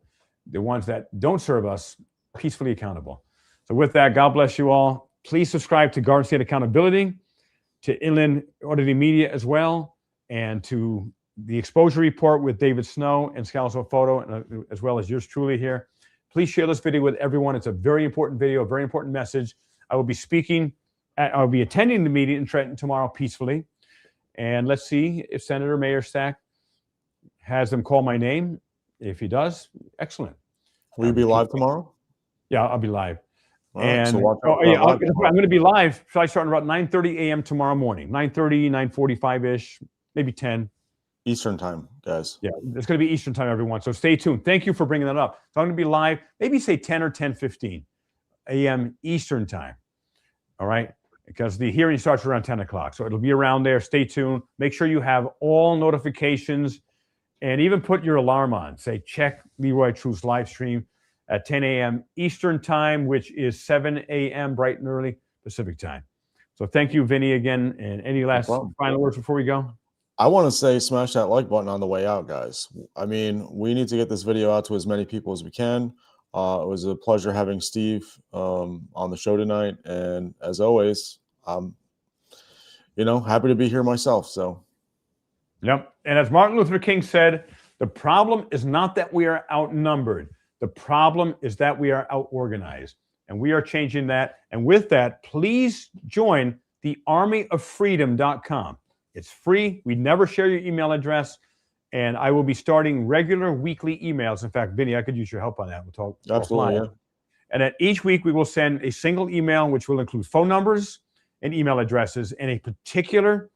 the ones that don't serve us peacefully accountable. So with that, God bless you all. Please subscribe to Garden State Accountability, to Inland Auditing Media as well, and to the Exposure Report with David Snow and Scalzo Photo, and, as well as yours truly here. Please share this video with everyone. It's a very important video, a very important message. I will be I'll be attending the meeting in Trenton tomorrow peacefully. And let's see if Senator Mayor Stack has them call my name. If he does, excellent. Will you be live tomorrow? Yeah, I'll be live. All right, And so watch out I'm for that going to be live. So I start about 9:30 a.m. tomorrow morning, 9:30, 9:45-ish, maybe 10. Eastern time, guys. Yeah, it's going to be Eastern time, everyone. So stay tuned. Thank you for bringing that up. So I'm going to be live, maybe say 10 or 10:15 a.m. Eastern time. All right, because the hearing starts around 10 o'clock. So it'll be around there. Stay tuned. Make sure you have all notifications and even put your alarm on. Say, check Leroy Truth's live stream at 10 a.m. Eastern time, which is 7 a.m. bright and early Pacific time. So thank you, Vinny, again. And any last final words before we go? I want to say smash that like button on the way out, guys. I mean, we need to get this video out to as many people as we can. It was a pleasure having Steve on the show tonight. And as always, I'm, happy to be here myself. So, yep. And as Martin Luther King said, the problem is not that we are outnumbered. The problem is that we are out-organized. And we are changing that. And with that, please join the armyoffreedom.com. It's free. We never share your email address. And I will be starting regular weekly emails. In fact, Vinny, I could use your help on that. We'll talk. Absolutely. Yeah. And at each week, we will send a single email, which will include phone numbers and email addresses and a particular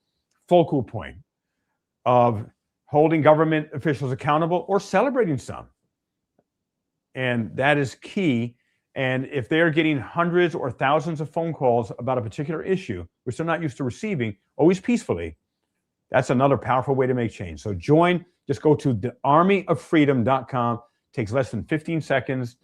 focal point of holding government officials accountable or celebrating some. And that is key. And if they're getting hundreds or thousands of phone calls about a particular issue, which they're not used to receiving, always peacefully, that's another powerful way to make change. So join, just go to thearmyoffreedom.com. Takes less than 15 seconds.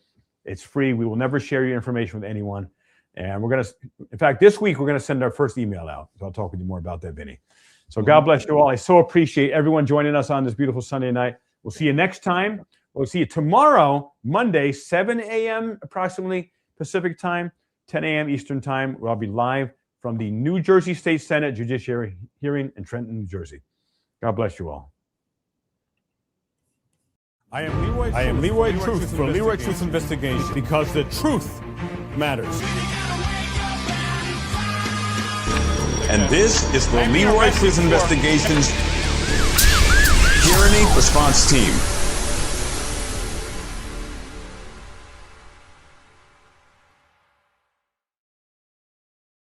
It's free. We will never share your information with anyone. And we're going to, in fact, this week, we're going to send our first email out. So I'll talk with you more about that, Vinny. So God bless you all. I so appreciate everyone joining us on this beautiful Sunday night. We'll see you next time. We'll see you tomorrow, Monday, 7 a.m. approximately Pacific time, 10 a.m. Eastern time, where I'll be live from the New Jersey State Senate Judiciary hearing in Trenton, New Jersey. God bless you all. I am Leroy Truth for Leroy Truth Investigation, because the truth matters. And this is the Leroy Truth Investigations Tyranny Response Team.